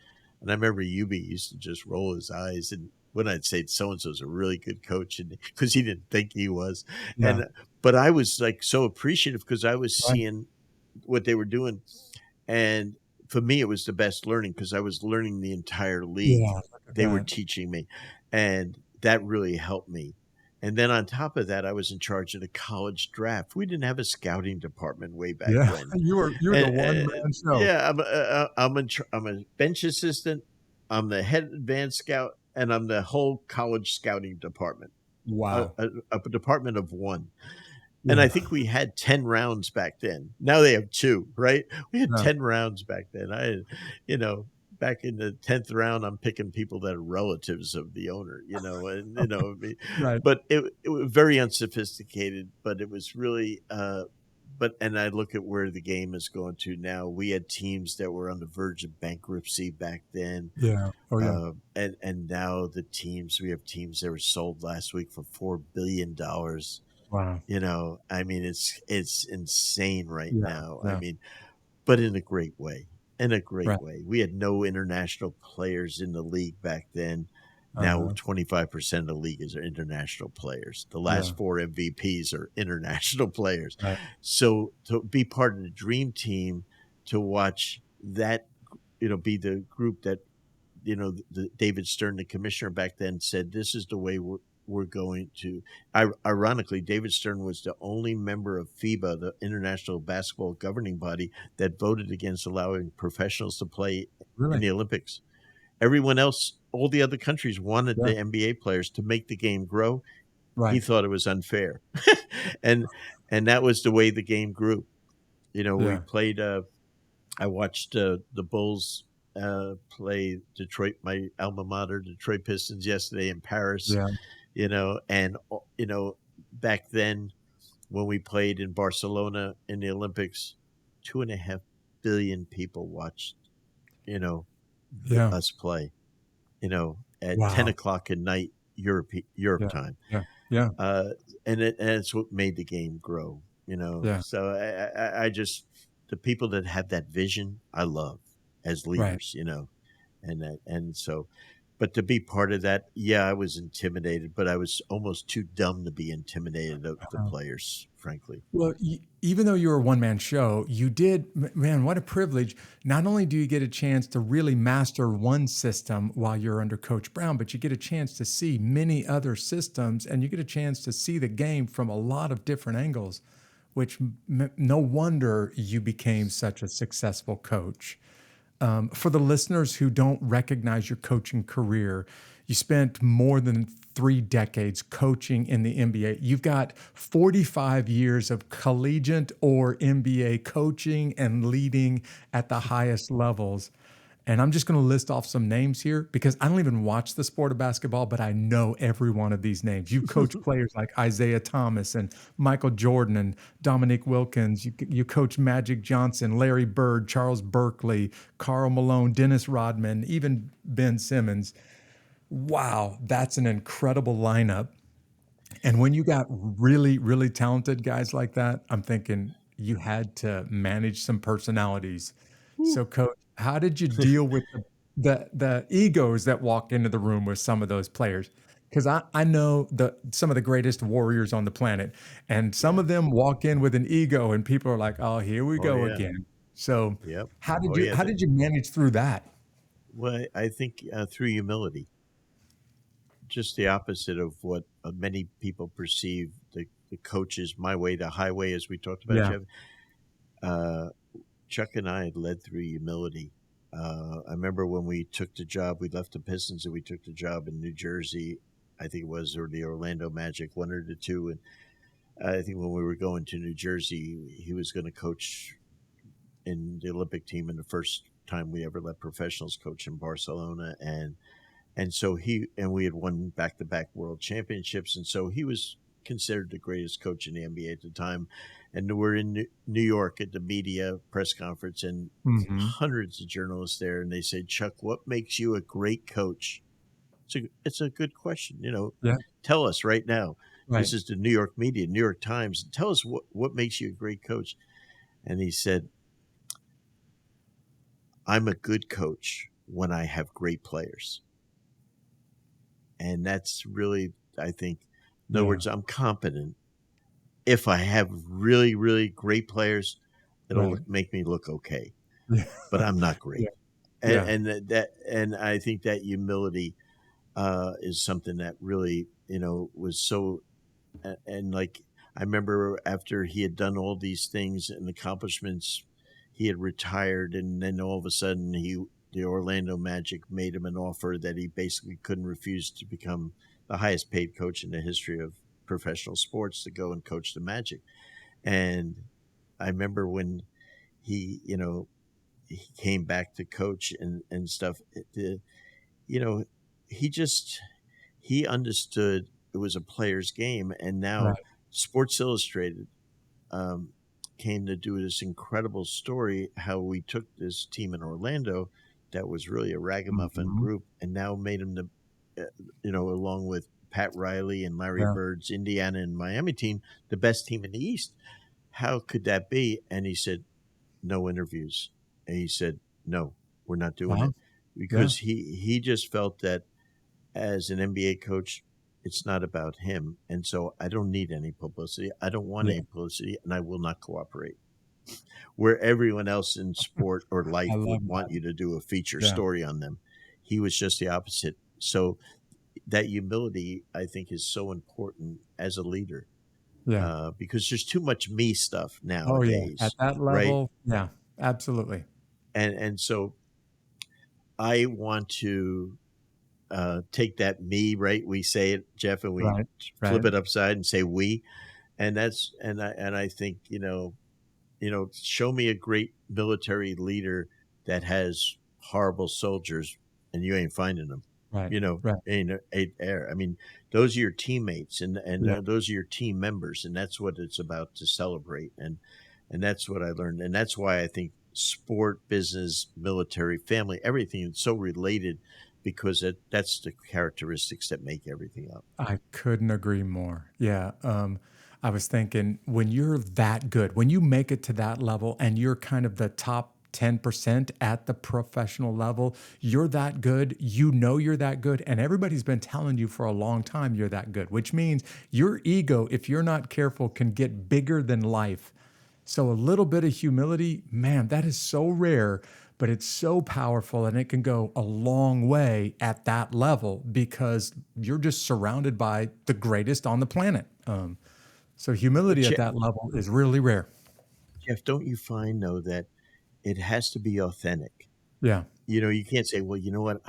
And I remember Yubi used to just roll his eyes, and when I'd say so-and-so's a really good coach, and because he didn't think he was. Yeah. But I was like so appreciative because I was Right. seeing what they were doing. And for me, it was the best learning because I was learning the entire league. Yeah. Look at They were that. teaching me, and that really helped me. And then on top of that, I was in charge of the college draft. We didn't have a scouting department way back Yeah. when. You were the And, one man show. yeah, I'm a bench assistant. I'm the head advanced scout, and I'm the whole college scouting department, Wow. a department of one. And I Yeah. think we had 10 rounds back then. Now they have 2, right? We had Yeah. 10 rounds back then. Back in the 10th round, I'm picking people that are relatives of the owner, Right. but it was very unsophisticated, but it was really, and I look at where the game is going to now. We had teams that were on the verge of bankruptcy back then. Yeah. Oh, yeah. And now we have teams that were sold last week for $4 billion. Wow. I mean, it's insane right Yeah. now. I Yeah. mean, but in a great way. In a great Right. way. We had no international players in the league back then. Now Uh-huh. 25% of the league is international players. The Yeah. last 4 MVPs are international players. Right. So to be part of the dream team, to watch that, be the group that, David Stern, the commissioner back then, said, this is the way we're going to. Ironically, David Stern was the only member of FIBA, the International Basketball Governing Body, that voted against allowing professionals to play in Really? the Olympics. Everyone else, all the other countries wanted Yeah. the NBA players to make the game grow. He Right. thought it was unfair. and that was the way the game grew. We Yeah. played, I watched the Bulls play Detroit, my alma mater, Detroit Pistons, yesterday in Paris. Yeah. And back then when we played in Barcelona in the Olympics, 2.5 billion people watched, Yeah. us play, at Wow. 10 o'clock at night, Europe Yeah. time. Yeah. Yeah. And it's what made the game grow, Yeah. So I just, the people that have that vision, I love as Right. leaders, and so, but to be part of that, yeah, I was intimidated, but I was almost too dumb to be intimidated of the Uh-huh. players, frankly. Well, even though you were a one-man show, you did, man, what a privilege. Not only do you get a chance to really master one system while you're under Coach Brown, but you get a chance to see many other systems and you get a chance to see the game from a lot of different angles. which no wonder you became such a successful coach. For the listeners who don't recognize your coaching career, you spent more than 3 decades coaching in the NBA. You've got 45 years of collegiate or NBA coaching and leading at the highest levels. And I'm just going to list off some names here because I don't even watch the sport of basketball, but I know every one of these names. You coach players like Isaiah Thomas and Michael Jordan and Dominique Wilkins. You coach Magic Johnson, Larry Bird, Charles Barkley, Karl Malone, Dennis Rodman, even Ben Simmons. Wow, that's an incredible lineup. And when you got really, really talented guys like that, I'm thinking you had to manage some personalities. So, Coach, how did you deal with the egos that walk into the room with some of those players? Because I know some of the greatest warriors on the planet, and some Yeah. of them walk in with an ego, and people are like, "Oh, here we Oh go yeah. again." So, Yep. how did Oh you yeah. how did you manage through that? Well, I think through humility, just the opposite of what many people perceive the coaches, my way to highway, as we talked about, Yeah. Jeff. Uh, Chuck and I led through humility. I remember when we took the job, we left the Pistons and we took the job in New Jersey. I think it was, or the Orlando Magic, one or the two. And I think when we were going to New Jersey, he was going to coach in the Olympic team, in the first time we ever let professionals coach in Barcelona. And so we had won back-to-back world championships. And so he was considered the greatest coach in the NBA at the time. And we're in New York at the media press conference, and Hmm. hundreds of journalists there. And they said, Chuck, what makes you a great coach? It's a good question. Yeah. Tell us right now. Right. This is the New York media, New York Times. Tell us what makes you a great coach. And he said, I'm a good coach when I have great players. And that's really, I think, in other Yeah. words, I'm competent if I have really, really great players. It'll Right. make me look okay, Yeah. but I'm not great. Yeah. And I think that humility is something that really, was so, and like, I remember after he had done all these things and accomplishments, he had retired, and then all of a sudden the Orlando Magic made him an offer that he basically couldn't refuse, to become the highest paid coach in the history of professional sports, to go and coach the Magic. And I remember when he came back to coach and stuff, you know, he just, he understood it was a player's game. And now Right. Sports Illustrated came to do this incredible story, how we took this team in Orlando that was really a ragamuffin Mhm. group, and now made them along with Pat Riley and Larry Yeah. Bird's Indiana and Miami team, the best team in the East. How could that be? And he said, no interviews. And he said, no, we're not doing Wow. it, because he just felt that as an NBA coach, it's not about him. And so I don't need any publicity. I don't want Yeah. any publicity, and I will not cooperate. Where everyone else in sport or I life love would want that. you to do a feature Yeah. story on them, he was just the opposite. So that humility, I think, is so important as a leader, Yeah. because there's too much me stuff Oh, yeah. At nowadays, that right? level, yeah, absolutely. And so I want to take that me, right? We say it, Jeff, and we Right. flip Right. it upside and say we, and I think show me a great military leader that has horrible soldiers, and you ain't finding them. Right. Right. Ain't there. I mean, those are your teammates, and Yeah. those are your team members, and that's what it's about, to celebrate. And that's what I learned, and that's why I think sport, business, military, family, everything is so related, because that's the characteristics that make everything up. I couldn't agree more. Yeah. I was thinking when you're that good, when you make it to that level and you're kind of the top 10% at the professional level, you're that good. You know you're that good. And everybody's been telling you for a long time you're that good, which means your ego, if you're not careful, can get bigger than life. So a little bit of humility, man, that is so rare, but it's so powerful and it can go a long way at that level because you're just surrounded by the greatest on the planet. So humility at Je- that level is really rare. Jeff, don't you find though that it has to be authentic? Yeah. You can't say, well, you know what?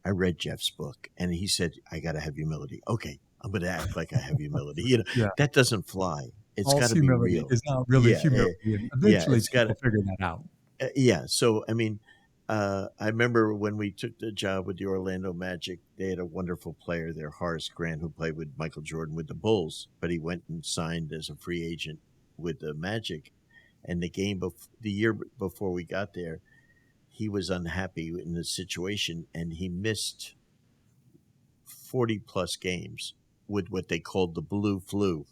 I read Jeff's book and he said, I got to have humility. Okay, I'm going to act like I have humility. Yeah. That doesn't fly. It's got False to be humility real. is not really Yeah. humility. And Yeah. eventually It's got people figure that out. yeah. So, I mean, I remember when we took the job with the Orlando Magic, they had a wonderful player there, Horace Grant, who played with Michael Jordan with the Bulls, but he went and signed as a free agent with the Magic. And the year before we got there, he was unhappy in the situation and he missed 40 plus games with what they called the blue flu.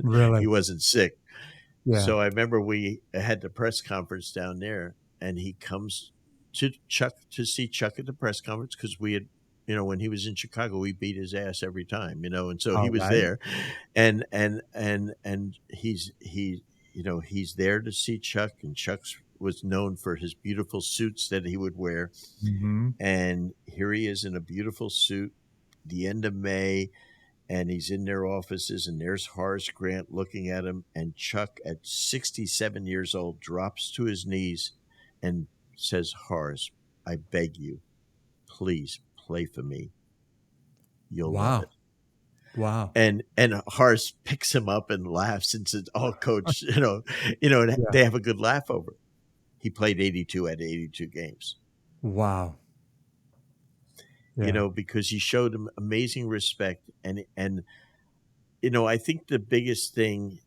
Really? He wasn't sick. Yeah. So I remember we had the press conference down there and he comes to see Chuck at the press conference because we had, when he was in Chicago, we beat his ass every time, and so he All was right. there and he's there to see Chuck, and Chuck was known for his beautiful suits that he would wear. Mm-hmm. And here he is in a beautiful suit, the end of May, and he's in their offices, and there's Horace Grant looking at him, and Chuck, at 67 years old, drops to his knees and says, Horace, I beg you, please play for me. You'll love it. Wow. And Horace picks him up and laughs and says, oh, coach, Yeah. they have a good laugh over it. He played 82 out of 82 games. Wow. Yeah. Because he showed him amazing respect. And I think the biggest thing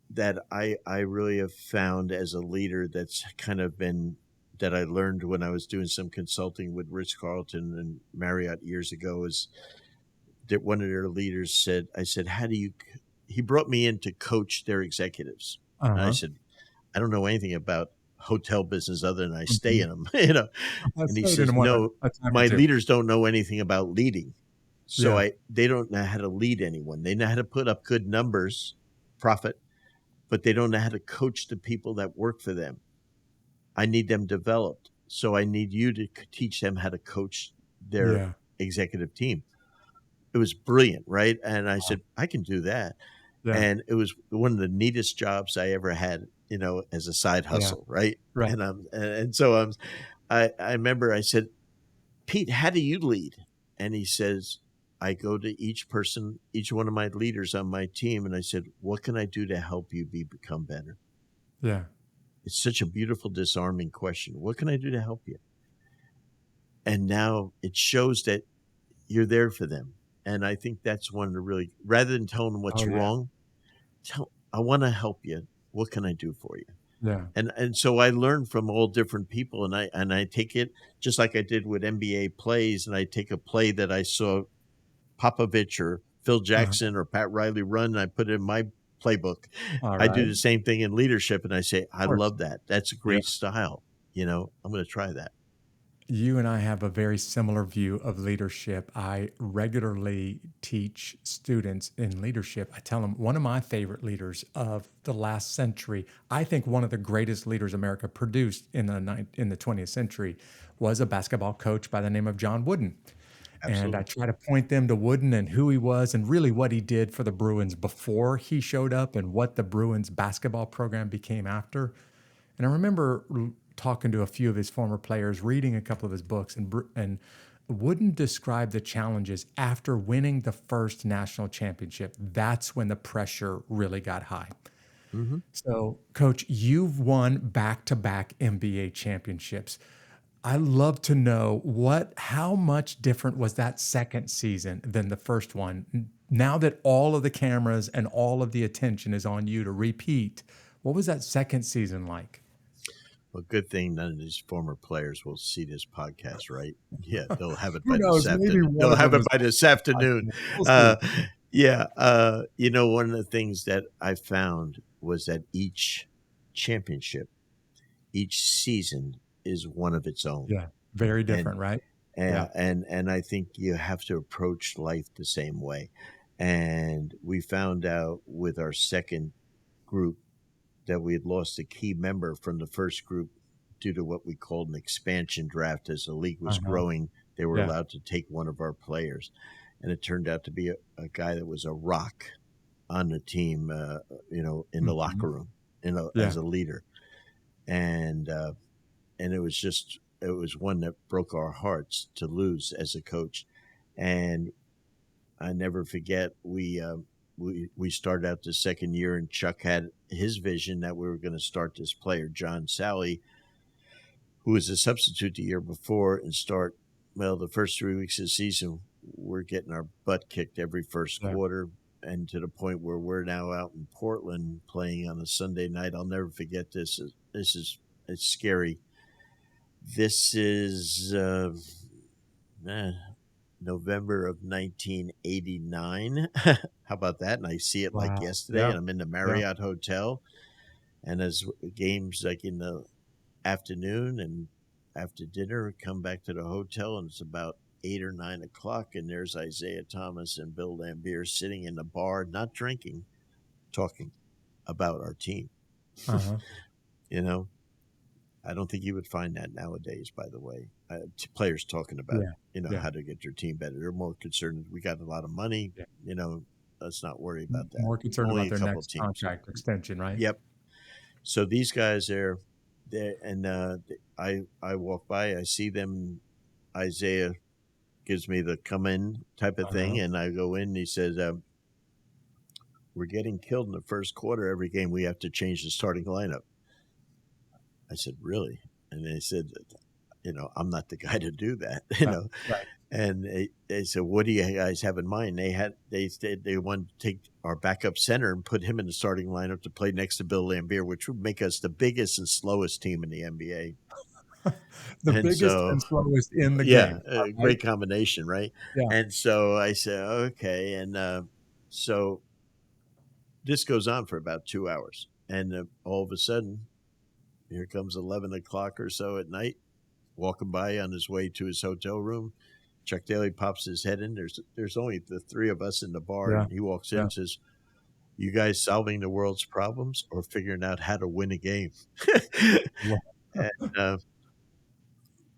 that I really have found as a leader that's kind of been that I learned when I was doing some consulting with Ritz-Carlton and Marriott years ago is that one of their leaders said, I said, he brought me in to coach their executives. Uh-huh. And I said, I don't know anything about hotel business other than I stay in them, and he says, no, my leaders don't know anything about leading. So they don't know how to lead anyone. They know how to put up good numbers, profit, but they don't know how to coach the people that work for them. I need them developed. So I need you to teach them how to coach their executive team. It was brilliant, right? And I said, I can do that. Yeah. And it was one of the neatest jobs I ever had, as a side hustle, right? Right. And so I remember I said, Pete, how do you lead? And he says, I go to each one of my leaders on my team, and I said, what can I do to help you become better? Yeah. It's such a beautiful, disarming question. What can I do to help you? And now it shows that you're there for them. And I think that's one of the really, rather than telling them what's wrong, I want to help you. What can I do for you? Yeah. And so I learned from all different people, and I take it just like I did with NBA plays, and I take a play that I saw Popovich or Phil Jackson or Pat Riley run, and I put it in my playbook. I do the same thing in leadership, and I say, I love that. That's a great style. I'm going to try that. You and I have a very similar view of leadership. I regularly teach students in leadership. I tell them one of my favorite leaders of the last century, I think one of the greatest leaders America produced in the 20th century was a basketball coach by the name of John Wooden. Absolutely. And I try to point them to Wooden and who he was and really what he did for the Bruins before he showed up and what the Bruins basketball program became after. And I remember talking to a few of his former players, reading a couple of his books, and Wooden described the challenges after winning the first national championship. That's when the pressure really got high. Mm-hmm. So, Coach, you've won back-to-back NBA championships. I'd love to know how much different was that second season than the first one? Now that all of the cameras and all of the attention is on you to repeat, what was that second season like? Well, good thing none of these former players will see this podcast, right? Yeah, they'll have it by this afternoon. They'll have it by this afternoon. One of the things that I found was that each championship, each season is one of its own. Yeah, very different, right? And I think you have to approach life the same way. And we found out with our second group that we had lost a key member from the first group due to what we called an expansion draft. As the league was growing, they were allowed to take one of our players. And it turned out to be a guy that was a rock. on the team, in the locker room, Yeah. as a leader. And it was one that broke our hearts to lose as a coach. And I never forget, we started out the second year, and Chuck had his vision that we were going to start this player, John Sally, who was a substitute the year before, and start, the first 3 weeks of the season, we're getting our butt kicked every first quarter, and to the point where we're now out in Portland playing on a Sunday night. I'll never forget this. It's scary. This is November of 1989. How about that? And I see it like Wow. yesterday, Yeah. and I'm in the Marriott Hotel, and as games like in the afternoon, and after dinner, come back to the hotel, and it's about 8 or 9 o'clock, and there's Isaiah Thomas and Bill Laimbeer sitting in the bar, not drinking, talking about our team. Uh-huh. I don't think you would find that nowadays, by the way. Players talking about, how to get your team better. They're more concerned. We got a lot of money, let's not worry about that. More concerned Only about a their couple next teams. contract extension, right? Yep. So these guys and I walk by, I see them. Isaiah gives me the come in type of thing, and I go in, and he says, we're getting killed in the first quarter every game. We have to change the starting lineup. I said, really? And they said, I'm not the guy to do that, Right. And they said, what do you guys have in mind? They said they wanted to take our backup center and put him in the starting lineup to play next to Bill Laimbeer, which would make us the biggest and slowest team in the NBA. The And biggest so, and slowest in the yeah, game. a great combination, right? Yeah. And so I said, okay. And so this goes on for about 2 hours. And all of a sudden, here comes 11 o'clock or so at night, walking by on his way to his hotel room. Chuck Daly pops his head in. There's only the three of us in the bar. Yeah. And he walks in and says, you guys solving the world's problems or figuring out how to win a game? And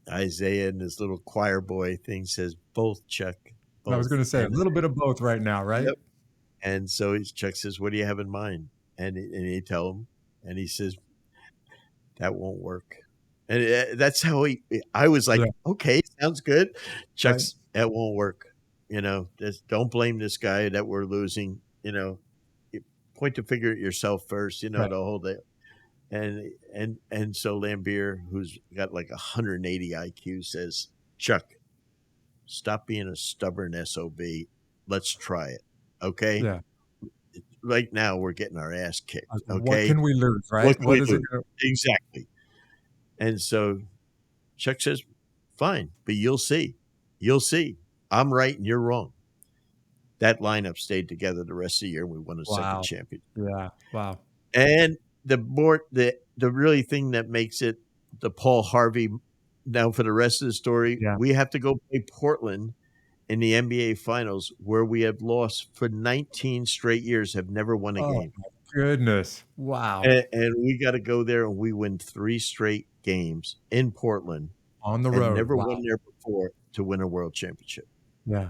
Isaiah and his little choir boy thing says, both, Chuck. Both. I was going to say a little bit of both right now, right? Yep. And so Chuck says, what do you have in mind? And he tell him, and he says, that won't work. And that's how I was like, okay, sounds good. Chuck's, that won't work. Just don't blame this guy that we're losing. Point the finger at yourself first, the whole day. And so Laimbeer, who's got like 180 IQ, says, Chuck, stop being a stubborn SOB. Let's try it. Okay? Yeah. Right now, we're getting our ass kicked. Okay? What can we lose, right? What is it? Exactly. And so Chuck says, fine, but you'll see. You'll see. I'm right and you're wrong. That lineup stayed together the rest of the year, and we won a second championship. Yeah. Wow. And the really thing that makes it the Paul Harvey now for the rest of the story, we have to go play Portland in the NBA Finals, where we have lost for 19 straight years, have never won a game. My goodness. Wow. And we got to go there, and we win 3 straight games in Portland. On the road. Never won there before to win a world championship. Yeah.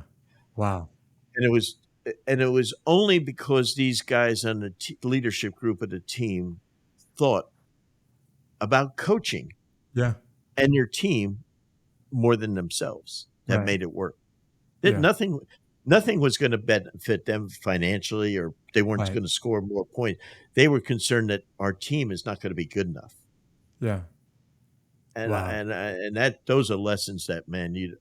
Wow. And it was only because these guys on the leadership group of the team thought about coaching and their team more than themselves that made it work. Nothing was going to benefit them financially, or they weren't going to score more points. They were concerned that our team is not going to be good enough. Yeah. And and that those are lessons that, man, you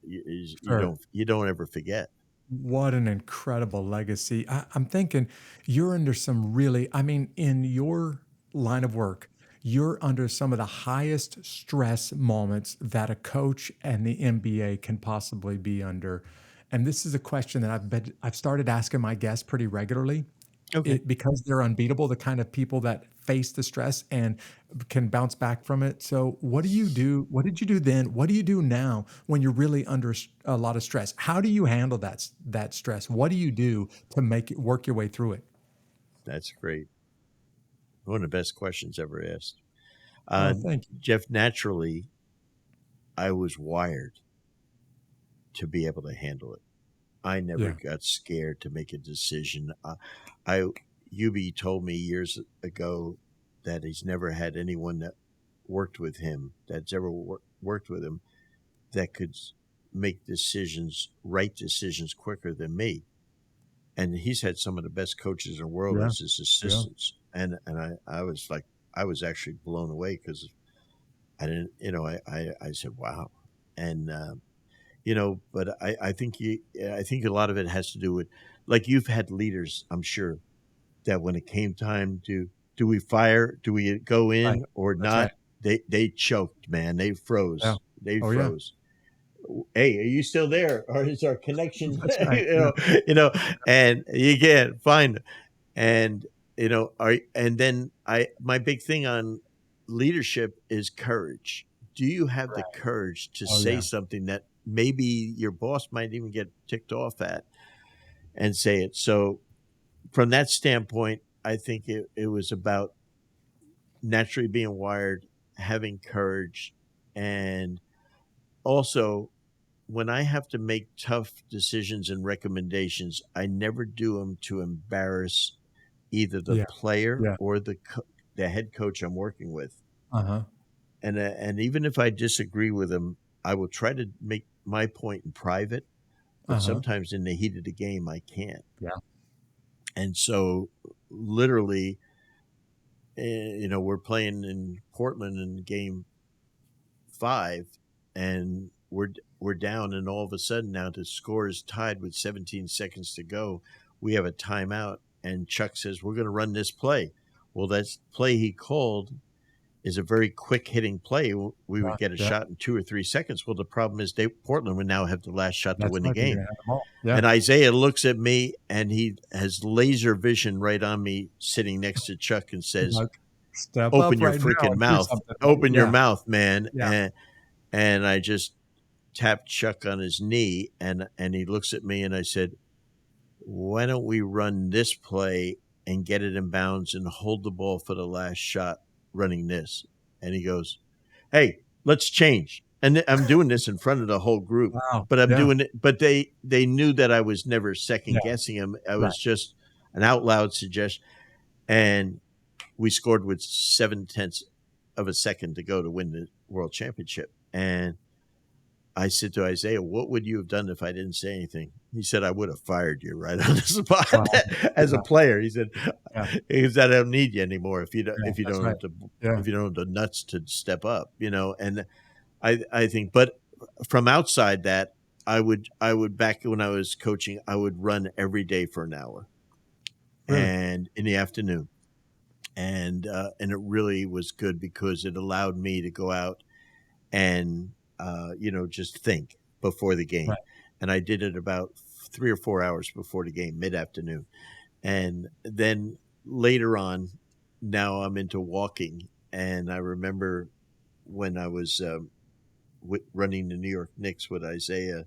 don't ever forget. What an incredible legacy. I'm thinking you're under some really, in your line of work, you're under some of the highest stress moments that a coach and the NBA can possibly be under. And this is a question that I've started asking my guests pretty regularly. Okay. Because they're unbeatable, the kind of people that face the stress and can bounce back from it. So what do you do? What did you do then? What do you do now when you're really under a lot of stress? How do you handle that stress? What do you do to work your way through it? That's great. One of the best questions ever asked. Thank you. Jeff, naturally, I was wired to be able to handle it. I never got scared to make a decision. Yubi told me years ago that he's never had anyone that worked with him, that's ever worked with him, that could make right decisions quicker than me. And he's had some of the best coaches in the world Yeah. as his assistants. And I was like, I was actually blown away because I didn't, I said, wow. And, but I think a lot of it has to do with, like, you've had leaders, I'm sure, that when it came time to, do we fire, do we go in Right. or That's not? right. They choked, man. They froze. Yeah. They Oh, yeah. froze. Hey, are you still there? Or is our connection, That's right. and you can't find it. And, then my big thing on leadership is courage. Do you have the courage to Oh, say yeah. something that maybe your boss might even get ticked off at and say it? So from that standpoint, I think it was about naturally being wired, having courage, and also when I have to make tough decisions and recommendations, I never do them to embarrass either the Yeah. player Yeah. or the head coach I'm working with. Uh-huh. And even if I disagree with him, I will try to make my point in private, but Uh-huh. sometimes in the heat of the game, I can't. Yeah. And so literally, we're playing in Portland in game 5, and we're down, and all of a sudden now the score is tied with 17 seconds to go. We have a timeout, and Chuck says, we're going to run this play. Well, that play he called is a very quick hitting play. We would get a shot in 2 or 3 seconds. Well, the problem is Portland would now have the last shot to win the game. Yeah. And Isaiah looks at me, and he has laser vision right on me sitting next to Chuck and says, Step open up your right freaking now mouth. and do something. Open your Yeah. mouth, man. Yeah. And I just tapped Chuck on his knee, and he looks at me, and I said, why don't we run this play and get it in bounds and hold the ball for the last shot running this? And he goes, hey, let's change. And I'm doing this in front of the whole group. Wow. But I'm Yeah. doing it. But they knew that I was never second guessing him. I was just an out loud suggestion. And we scored with 0.7 of a second to go to win the world championship. And I said to Isaiah, what would you have done if I didn't say anything? He said, I would have fired you right on the spot. Wow. As a player. He said, Yeah. I don't need you anymore if you don't Yeah, if you that's don't right. if you don't have the nuts to step up, And I think, but from outside that, I would back when I was coaching, I would run every day for an hour, Really? and in the afternoon, and it really was good because it allowed me to go out and just think before the game. Right. And I did it about 3 or 4 hours before the game, mid-afternoon. And then later on, now I'm into walking. And I remember when I was running the New York Knicks with Isaiah,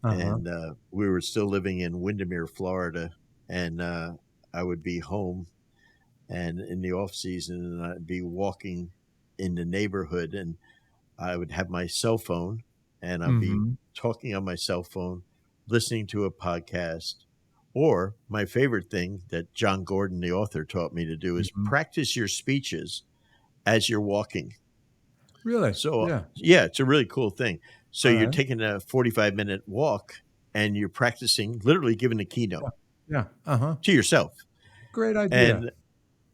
and we were still living in Windermere, Florida, and I would be home and in the off season, and I'd be walking in the neighborhood, and I would have my cell phone, and I'd be talking on my cell phone, listening to a podcast, or my favorite thing that John Gordon, the author, taught me to do is practice your speeches as you're walking. Really? So, yeah, it's a really cool thing. So All you're right. taking a 45-minute walk, and you're practicing, literally giving a keynote Yeah. Uh-huh. to yourself. Great idea.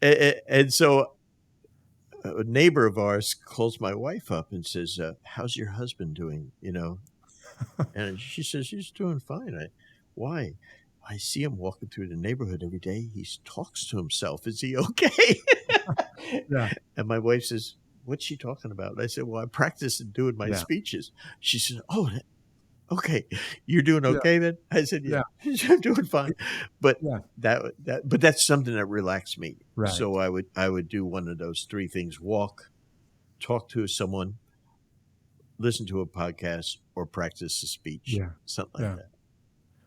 And so a neighbor of ours calls my wife up and says, how's your husband doing? And she says, he's doing fine. Why? I see him walking through the neighborhood every day. He talks to himself. Is he okay? Yeah. And my wife says, what's she talking about? And I said, well, I practice doing my speeches. She said, oh, okay. You're doing okay then? I said, yeah. I'm doing fine. But but that's something that relaxed me. Right. So I would do one of those 3 things: walk, talk to someone, listen to a podcast, or practice a speech. Yeah. Something like that.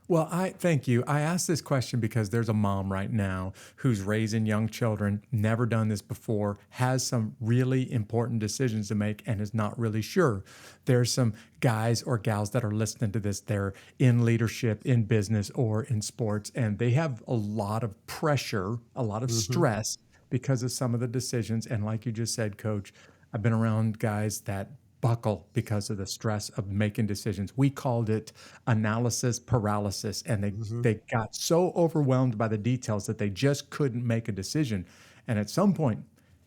Well, I thank you. I asked this question because there's a mom right now who's raising young children, never done this before, has some really important decisions to make, and is not really sure. There's some guys or gals that are listening to this. They're in leadership, in business, or in sports, and they have a lot of pressure, a lot of Hmm. stress because of some of the decisions. And like you just said, Coach, I've been around guys that buckle because of the stress of making decisions. We called it analysis paralysis, and Hmm. they got so overwhelmed by the details that they just couldn't make a decision. And at some point,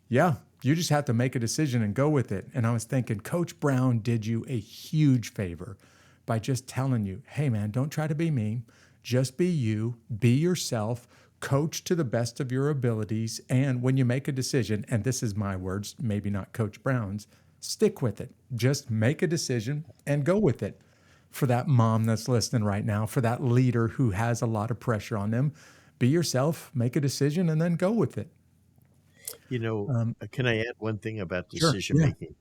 yeah, you just have to make a decision and go with it. And I was thinking, Coach Brown did you a huge favor by just telling you, hey, man, don't try to be me. Just be you, be yourself, coach to the best of your abilities. And when you make a decision, and this is my words, maybe not Coach Brown's, stick with it. Just make a decision and go with it. For that mom that's listening right now, for that leader who has a lot of pressure on them, be yourself, make a decision, and then go with it. Um, Can I add one thing about sure. decision Yeah. making?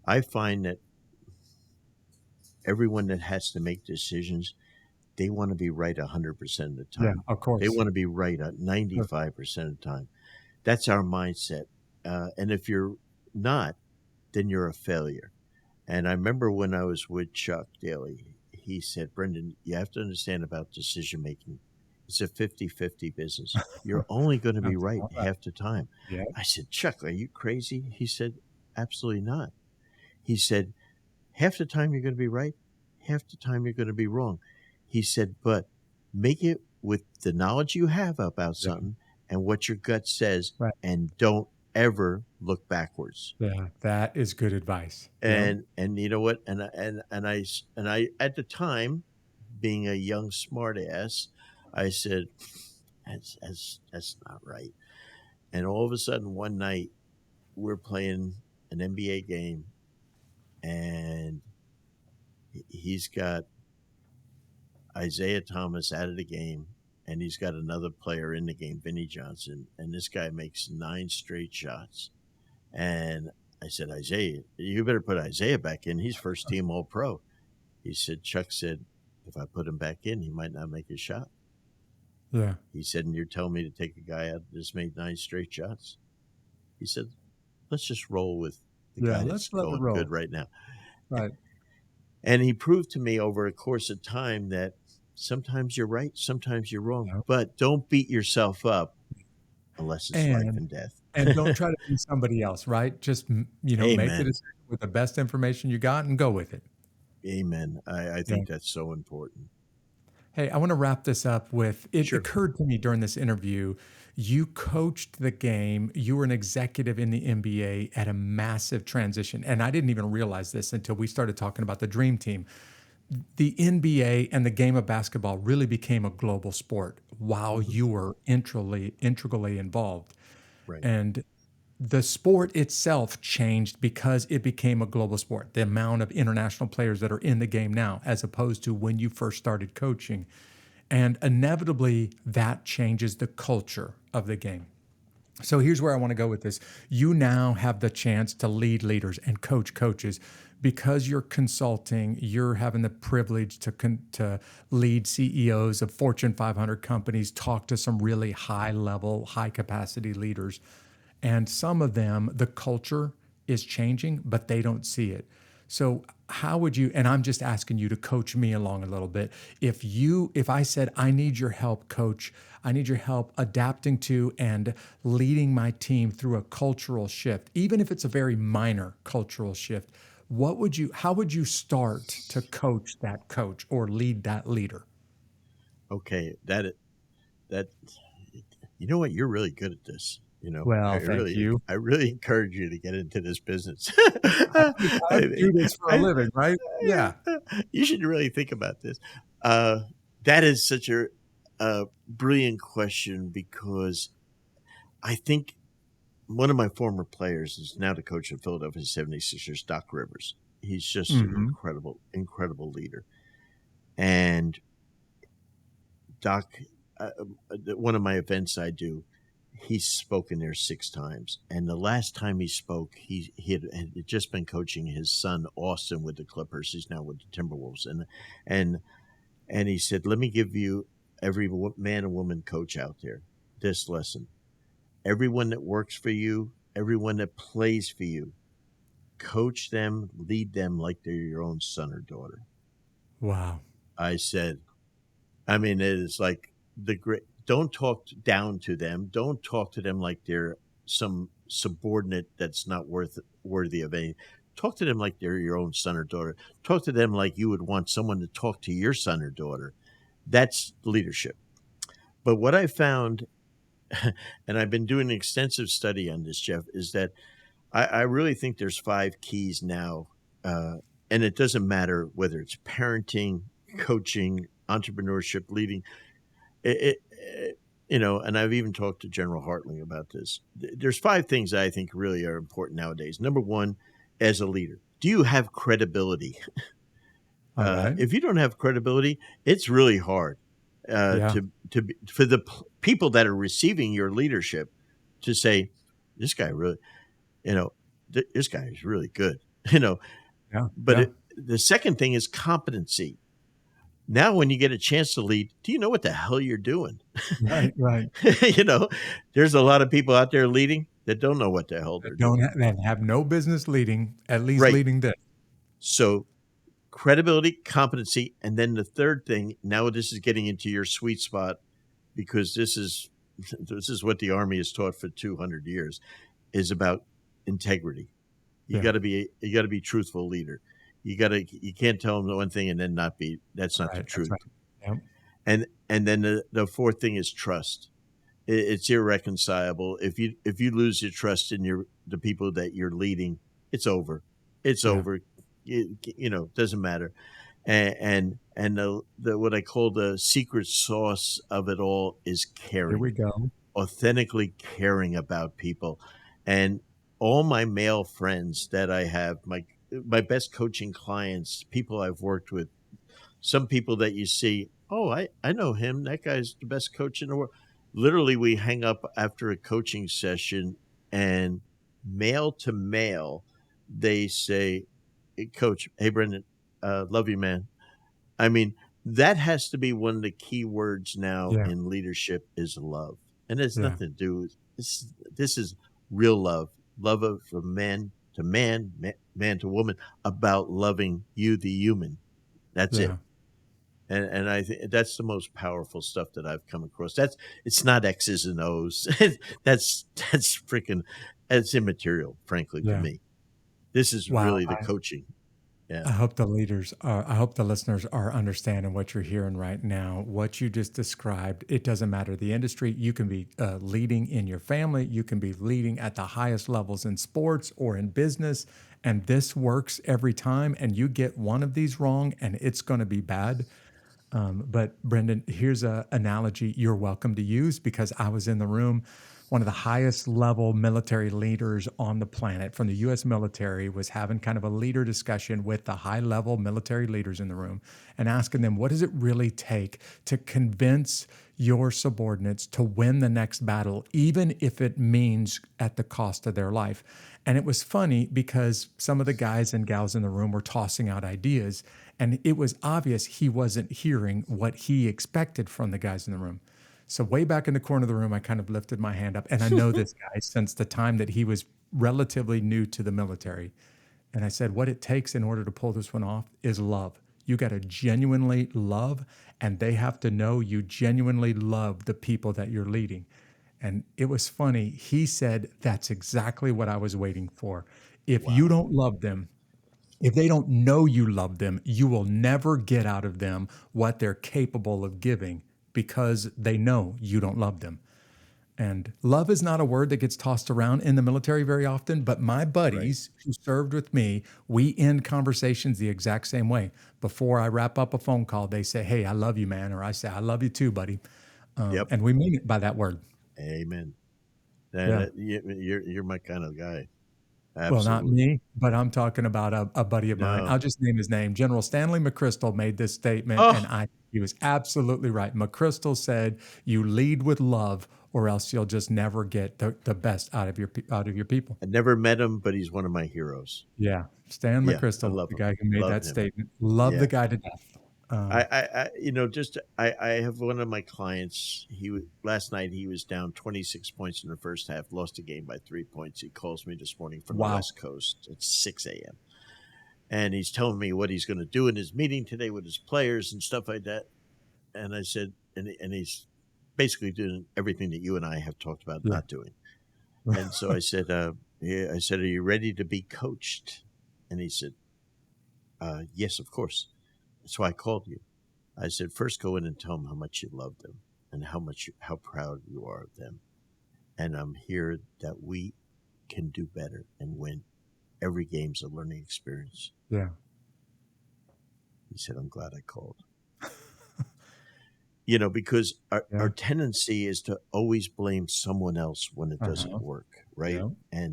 I find that everyone that has to make decisions, they want to be right 100% of the Yeah. time. Of They course. want to be right at 95% of the time. That's our mindset. And if you're not, then you're a failure. And I remember when I was with Chuck Daly, he said, Brendan, you have to understand about decision making. It's a 50-50 business. You're only going to be Sounds right about right. half the time. Yeah. I said, Chuck, are you crazy? He said, absolutely not. He said, half the time you're going to be right, half the time you're going to be wrong. He said, but make it with the knowledge you have about Yeah. something and what your gut says, Right. and don't ever look backwards. Yeah. That is good advice. Yeah. And you know what? And I at the time, being a young smartass, I said, that's not right. And all of a sudden, one night, we're playing an NBA game, and he's got Isaiah Thomas out of the game, and he's got another player in the game, Vinny Johnson, and this guy makes 9 straight shots. And I said, Isaiah, you better put Isaiah back in. He's first team All Pro. He said, Chuck said, if I put him back in, he might not make a shot. Yeah. He said, and you're telling me to take a guy out that just made 9 straight shots? He said, let's just roll with the Yeah. guy that's Let's let it going good roll. right now. Right. And he proved to me over a course of time that sometimes you're right, sometimes you're wrong, Yeah. but don't beat yourself up unless it's life And and death. don't try to be somebody else, right? Just make the Amen. decision with the best information you got and go with it. Amen. I Yeah. think that's so important. Hey, I want to wrap this up with it Sure. occurred to me during this interview. You coached the game. You were an executive in the NBA at a massive transition. And I didn't even realize this until we started talking about the dream team. The NBA and the game of basketball really became a global sport while Hmm. you were integrally involved. Right. And the sport itself changed because it became a global sport. The amount of international players that are in the game now, as opposed to when you first started coaching. And inevitably, that changes the culture of the game. So here's where I want to go with this. You now have the chance to lead leaders and coach coaches because you're consulting. You're having the privilege to lead CEOs of Fortune 500 companies, talk to some really high level, high capacity leaders. And some of them, the culture is changing, but they don't see it. So how would you, and I'm just asking you to coach me along a little bit. If I said, I need your help, coach, I need your help adapting to and leading my team through a cultural shift, even if it's a very minor cultural shift, how would you start to coach that coach or lead that leader? Okay. That, you know what? You're really good at this. Well, thank you. I really encourage you to get into this business. I do this for a living, right? Yeah. You should really think about this. Uh, that is such a brilliant question, because I think one of my former players is now the coach of Philadelphia 76ers, Doc Rivers. He's just an Hmm. incredible leader. And Doc, one of my events I do, he's spoken there 6 times. And the last time he spoke, he had just been coaching his son, Austin, with the Clippers. He's now with the Timberwolves. And And he said, let me give you, every man and woman coach out there, this lesson. Everyone that works for you, everyone that plays for you, coach them, lead them like they're your own son or daughter. Wow. I said, I mean, it is like the great, don't talk down to them. Don't talk to them like they're some subordinate that's not worthy of anything. Talk to them like they're your own son or daughter. Talk to them like you would want someone to talk to your son or daughter. That's leadership. But what I found, and I've been doing an extensive study on this, Jeff, is that I really think there's 5 keys now. And it doesn't matter whether it's parenting, coaching, entrepreneurship, leading. And I've even talked to General Hartling about this. There's 5 things that I think really are important nowadays. Number one, as a leader, do you have credibility? All right. If you don't have credibility, it's really hard Yeah. for the people that are receiving your leadership to say, this guy really, this guy is really good, Yeah. But yeah. The second thing is competency. Now, when you get a chance to lead, do you know what the hell you're doing? Right. Right. There's a lot of people out there leading that don't know what the hell they're Don't doing. have no business leading, at least Right. leading this. So credibility, competency, and then the third thing, now this is getting into your sweet spot, because this is what the Army has taught for 200 years, is about integrity. You Yeah. got to be truthful leader. You can't tell them one thing and then not be. That's not the Right. truth. That's right. Yep. And then the fourth thing is trust. It's irreconcilable. If you lose your trust in the people that you're leading, it's over. It's Yeah. over. Doesn't matter. And the what I call the secret sauce of it all is caring. Here we go. Authentically caring about people. And all my male friends that I have, my best coaching clients, people I've worked with, some people that you see, oh, I know him. That guy's the best coach in the world. Literally, we hang up after a coaching session, and male to male, they say, hey, Coach, hey, Brendan, love you, man. I mean, that has to be one of the key words now Yeah. in leadership is love. And it's Yeah. nothing to do with this is real love from man to man, man to woman, about loving you, the human. That's it. Yeah. And I think that's the most powerful stuff that I've come across. It's not X's and O's. that's freaking, it's immaterial, frankly, to Yeah. me. This is Wow. really the coaching. I Yeah. hope the listeners are understanding what you're hearing right now. What you just described, it doesn't matter the industry. You can be leading in your family. You can be leading at the highest levels in sports or in business. And this works every time. And you get one of these wrong and it's going to be bad. But Brendan, here's an analogy you're welcome to use, because I was in the room. One of the highest level military leaders on the planet from the U.S. military was having kind of a leader discussion with the high level military leaders in the room and asking them, what does it really take to convince your subordinates to win the next battle, even if it means at the cost of their life? And it was funny because some of the guys and gals in the room were tossing out ideas, and it was obvious he wasn't hearing what he expected from the guys in the room. So way back in the corner of the room, I kind of lifted my hand up, and I know this guy since the time that he was relatively new to the military. And I said, what it takes in order to pull this one off is love. You got to genuinely love, and they have to know you genuinely love the people that you're leading. And it was funny. He said, that's exactly what I was waiting for. If you don't love them, if they don't know you love them, you will never get out of them what they're capable of giving, because they know you don't love them. And love is not a word that gets tossed around in the military very often, but my buddies who served with me, we end conversations the exact same way. Before I wrap up a phone call, they say, hey, I love you, man. Or I say, I love you too, buddy. Yep. And we mean it by that word. Amen. Yeah. You're my kind of guy. Well, Absolutely. not me, but I'm talking about a buddy of mine. No. I'll just name his name. General Stanley McChrystal made this statement, Oh. and he was absolutely right. McChrystal said, you lead with love, or else you'll just never get the best out of your people. I never met him, but he's one of my heroes. Yeah. Stan Yeah, I McChrystal, love the him. guy who made Love that him. statement. Love Yeah. the guy to death. I have one of my clients. Last night he was down 26 points in the first half, lost the game by 3 points. He calls me this morning from the Wow. West Coast at 6 a.m. and he's telling me what he's going to do in his meeting today with his players and stuff like that. And I said, and he's basically doing everything that you and I have talked about not doing. And so I said, are you ready to be coached? And he said, yes, of course. That's why I called you. I said, first go in and tell them how much you love them and how proud you are of them. And I'm here that we can do better and win. Every game's a learning experience. Yeah. He said, I'm glad I called. Because our tendency is to always blame someone else when it doesn't work, right? Yeah.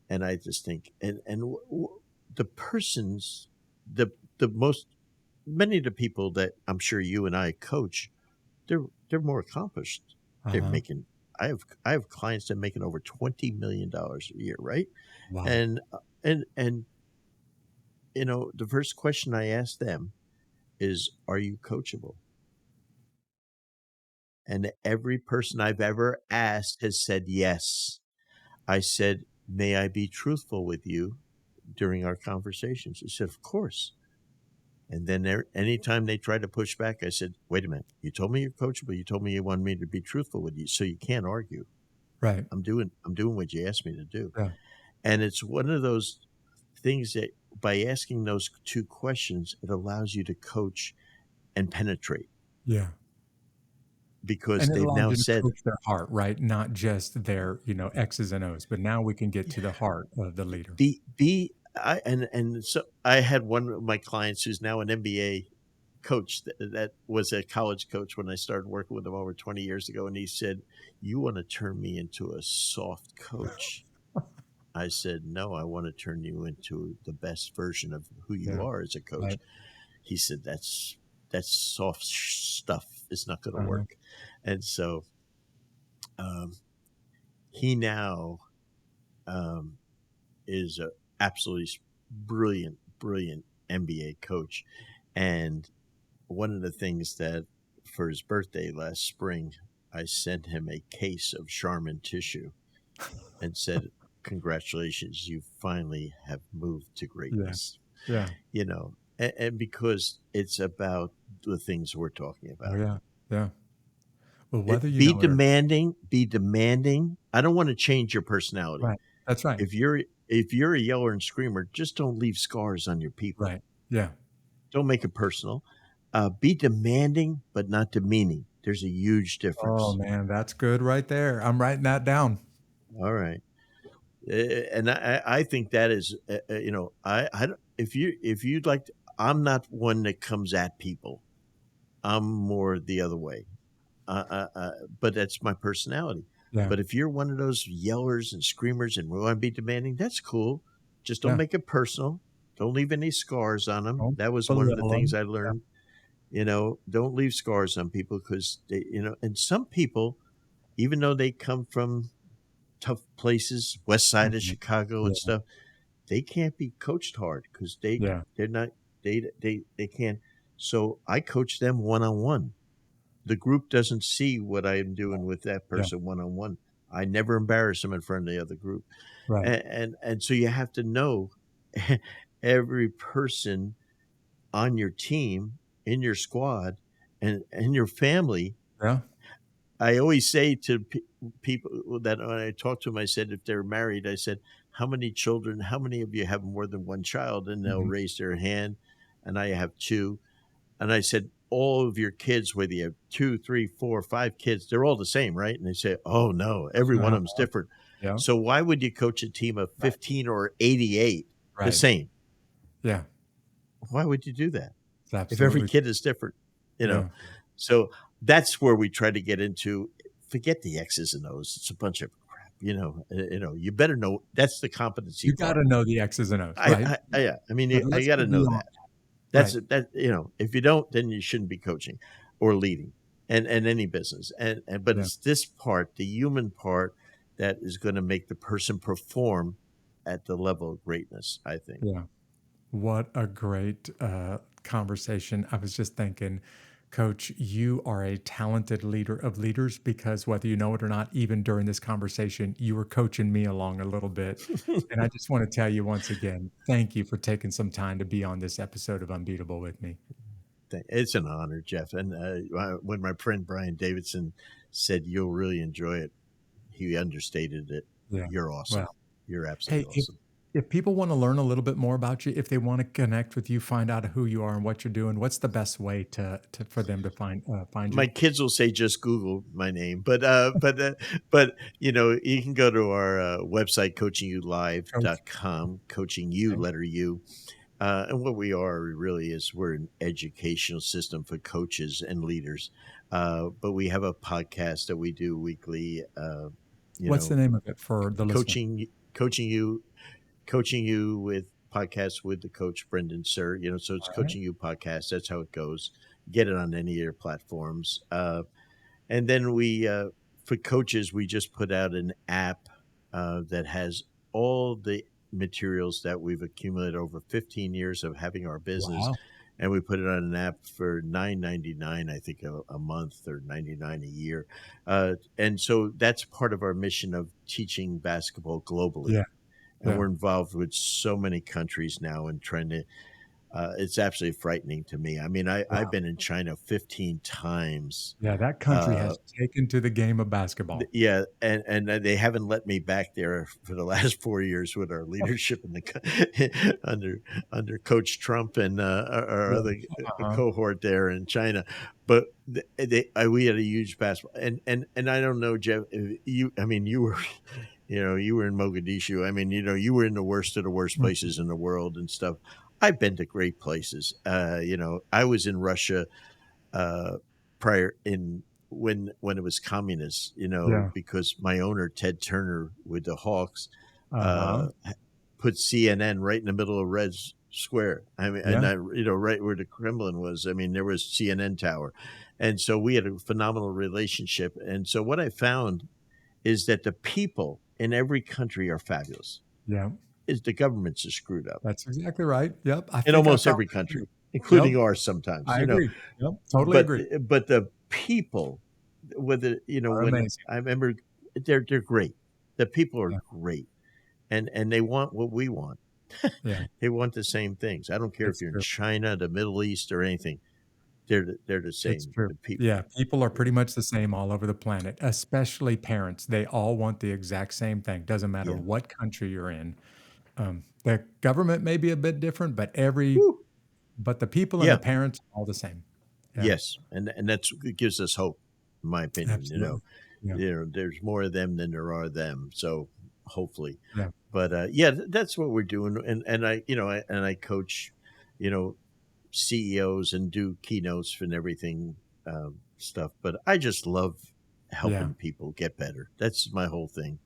And I just think, the persons, many of the people that I'm sure you and I coach, they're more accomplished. They're making. I have clients that are making over $20 million a year, right? Wow. And the first question I ask them is, "Are you coachable?" And every person I've ever asked has said yes. I said, "May I be truthful with you during our conversations?" He said, "Of course." And then anytime they try to push back, I said, "Wait a minute. You told me you're coachable. You told me you wanted me to be truthful with you, so you can't argue. Right. I'm doing what you asked me to do." Yeah. And it's one of those things that by asking those two questions, it allows you to coach and penetrate. Yeah. Because And it they've allows now you to said, coach their heart, right? Not just their, X's and O's, but now we can get to the heart of the leader. So I had one of my clients who's now an NBA coach that was a college coach when I started working with him over 20 years ago. And he said, "You want to turn me into a soft coach?" I said, "No, I want to turn you into the best version of who you are as a coach." Right. He said, that's soft stuff. It's not going to work. And so he now is a absolutely brilliant NBA coach. And one of the things that for his birthday last spring, I sent him a case of Charmin tissue and said, "Congratulations, you finally have moved to greatness." Yeah. And because it's about the things we're talking about. Oh, yeah. Yeah. Well, whether Be demanding. I don't want to change your personality. Right. That's right. If you're a yeller and screamer, just don't leave scars on your people. Right. Yeah. Don't make it personal. Be demanding, but not demeaning. There's a huge difference. Oh man, that's good right there. I'm writing that down. All right. And I think that is, if you'd like to, I'm not one that comes at people. I'm more the other way. But that's my personality. Yeah. But if you're one of those yellers and screamers and we want to be demanding, that's cool. Just don't make it personal. Don't leave any scars on them. That was one of the things I learned. Don't leave scars on people because they, and some people, even though they come from tough places, west side of Chicago and stuff, they can't be coached hard because they're not, they can't. So I coach them one-on-one. The group doesn't see what I am doing with that person one-on-one. I never embarrass them in front of the other group. Right. And so you have to know every person on your team, in your squad, and your family. Yeah. I always say to people that when I talk to them, I said, if they're married, I said, how many of you have more than one child? And they'll raise their hand. And I have 2. And I said, all of your kids, whether you have 2, 3, 4, 5 kids, they're all the same, right? And they say, oh no, every one of them's different. Yeah. So why would you coach a team of 15 or 88 the same? Yeah. Why would you do that? Absolutely. If every kid is different, So that's where we try to get into. Forget the X's and O's. It's a bunch of crap. You better know. That's the competency. You got to know the X's and O's, right? I got to know that. That's that. If you don't, then you shouldn't be coaching or leading, and any business. But it's this part, the human part, that is going to make the person perform at the level of greatness, I think. Yeah. What a great conversation, I was just thinking, Coach, you are a talented leader of leaders because whether you know it or not, even during this conversation, you were coaching me along a little bit. And I just want to tell you once again, thank you for taking some time to be on this episode of Unbeatable with me. It's an honor, Jeff. And when my friend Brian Davidson said you'll really enjoy it, he understated it. Yeah. You're awesome. Well, You're absolutely hey, awesome. if people want to learn a little bit more about you, if they want to connect with you, find out who you are and what you're doing, what's the best way for them to find you? My kids will say just Google my name, but you can go to our website coachingyoulive.com, coaching you, Okay. letter U. And what we are really is we're an educational system for coaches and leaders. But we have a podcast that we do weekly. What's the name of it for the listener? Coaching you with podcasts with the Coach Brendan Suhr. So it's All right. Coaching You podcast. That's how it goes. Get it on any of your platforms. And then for coaches, we just put out an app that has all the materials that we've accumulated over 15 years of having our business. Wow. And we put it on an app for $9.99, I think, a month, or $99 a year. And so that's part of our mission of teaching basketball globally. Yeah. And Yeah. we're involved with so many countries now and trying to, it's absolutely frightening to me. I mean, I've been in China 15 times. Yeah, that country has taken to the game of basketball. Yeah, and they haven't let me back there for the last 4 years with our leadership in the under Coach Trump and our other cohort there in China. But we had a huge basketball, and I don't know, Jeff. You were. You were in Mogadishu. I mean, you were in the worst of the worst places in the world and stuff. I've been to great places. I was in Russia prior when it was communist, because my owner, Ted Turner with the Hawks, put CNN right in the middle of Red Square. I mean, right where the Kremlin was. I mean, there was CNN Tower. And so we had a phenomenal relationship. And so what I found is that the people in every country are fabulous. Yeah. Is the governments are screwed up. That's exactly right. Yep. In almost every country, including ours sometimes. I agree. Yep. Totally agree. But the people, whether, amazing. I remember they're great. The people are great. And they want what we want. Yeah. They want the same things. I don't care if you're in China, the Middle East, or anything. They're the same. It's true. The people. Yeah, people are pretty much the same all over the planet, especially parents. They all want the exact same thing. Doesn't matter what country you're in. The government may be a bit different, but but the people and the parents are all the same. Yeah. Yes, and that's it gives us hope, in my opinion. Absolutely. There's more of them than there are them. So hopefully, Yeah. But that's what we're doing. And I coach, CEOs and do keynotes and everything stuff. But I just love helping people get better. That's my whole thing.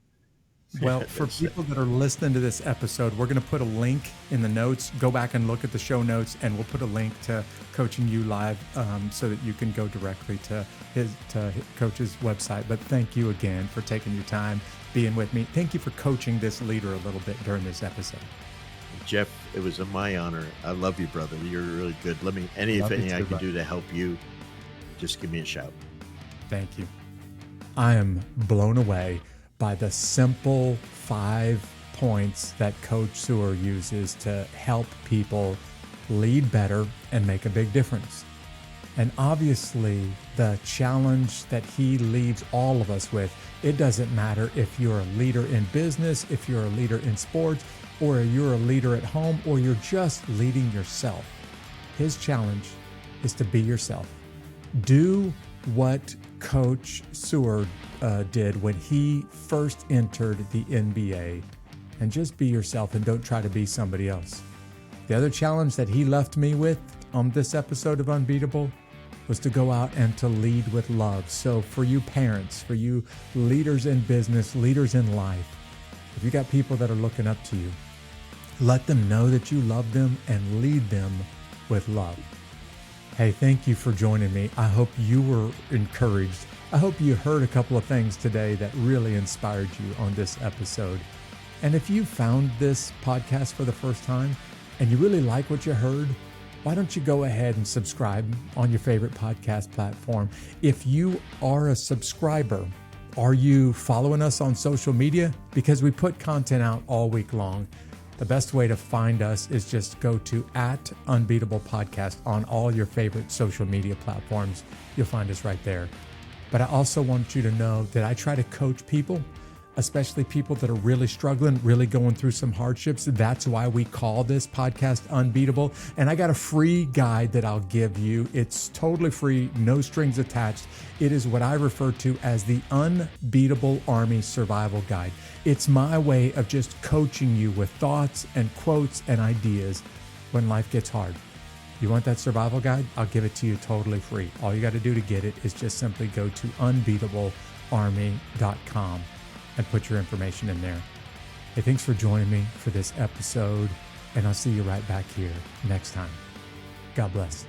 Well, for people that are listening to this episode, we're going to put a link in the notes. Go back and look at the show notes, and we'll put a link to Coaching You Live so that you can go directly to Coach's website. But thank you again for taking your time being with me. Thank you for coaching this leader a little bit during this episode. Jeff, it was my honor. I love you, brother. You're really good. Anything I can do to help you, just give me a shout. Thank you. I am blown away by the simple 5 points that Coach Suhr uses to help people lead better and make a big difference. And obviously, the challenge that he leaves all of us with, it doesn't matter if you're a leader in business, if you're a leader in sports, or you're a leader at home, or you're just leading yourself. His challenge is to be yourself. Do what Coach Suhr did when he first entered the NBA, and just be yourself and don't try to be somebody else. The other challenge that he left me with on this episode of Unbeatable was to go out and to lead with love. So for you parents, for you leaders in business, leaders in life, if you got people that are looking up to you, let them know that you love them and lead them with love. Hey, thank you for joining me. I hope you were encouraged. I hope you heard a couple of things today that really inspired you on this episode. And if you found this podcast for the first time and you really like what you heard, why don't you go ahead and subscribe on your favorite podcast platform? If you are a subscriber, are you following us on social media? Because we put content out all week long. The best way to find us is just go to @Unbeatable Podcast on all your favorite social media platforms. You'll find us right there. But I also want you to know that I try to coach people, especially people that are really struggling, really going through some hardships. That's why we call this podcast Unbeatable. And I got a free guide that I'll give you. It's totally free, no strings attached. It is what I refer to as the Unbeatable Army Survival Guide. It's my way of just coaching you with thoughts and quotes and ideas when life gets hard. You want that survival guide? I'll give it to you totally free. All you got to do to get it is just simply go to unbeatablearmy.com and put your information in there. Hey, thanks for joining me for this episode, and I'll see you right back here next time. God bless.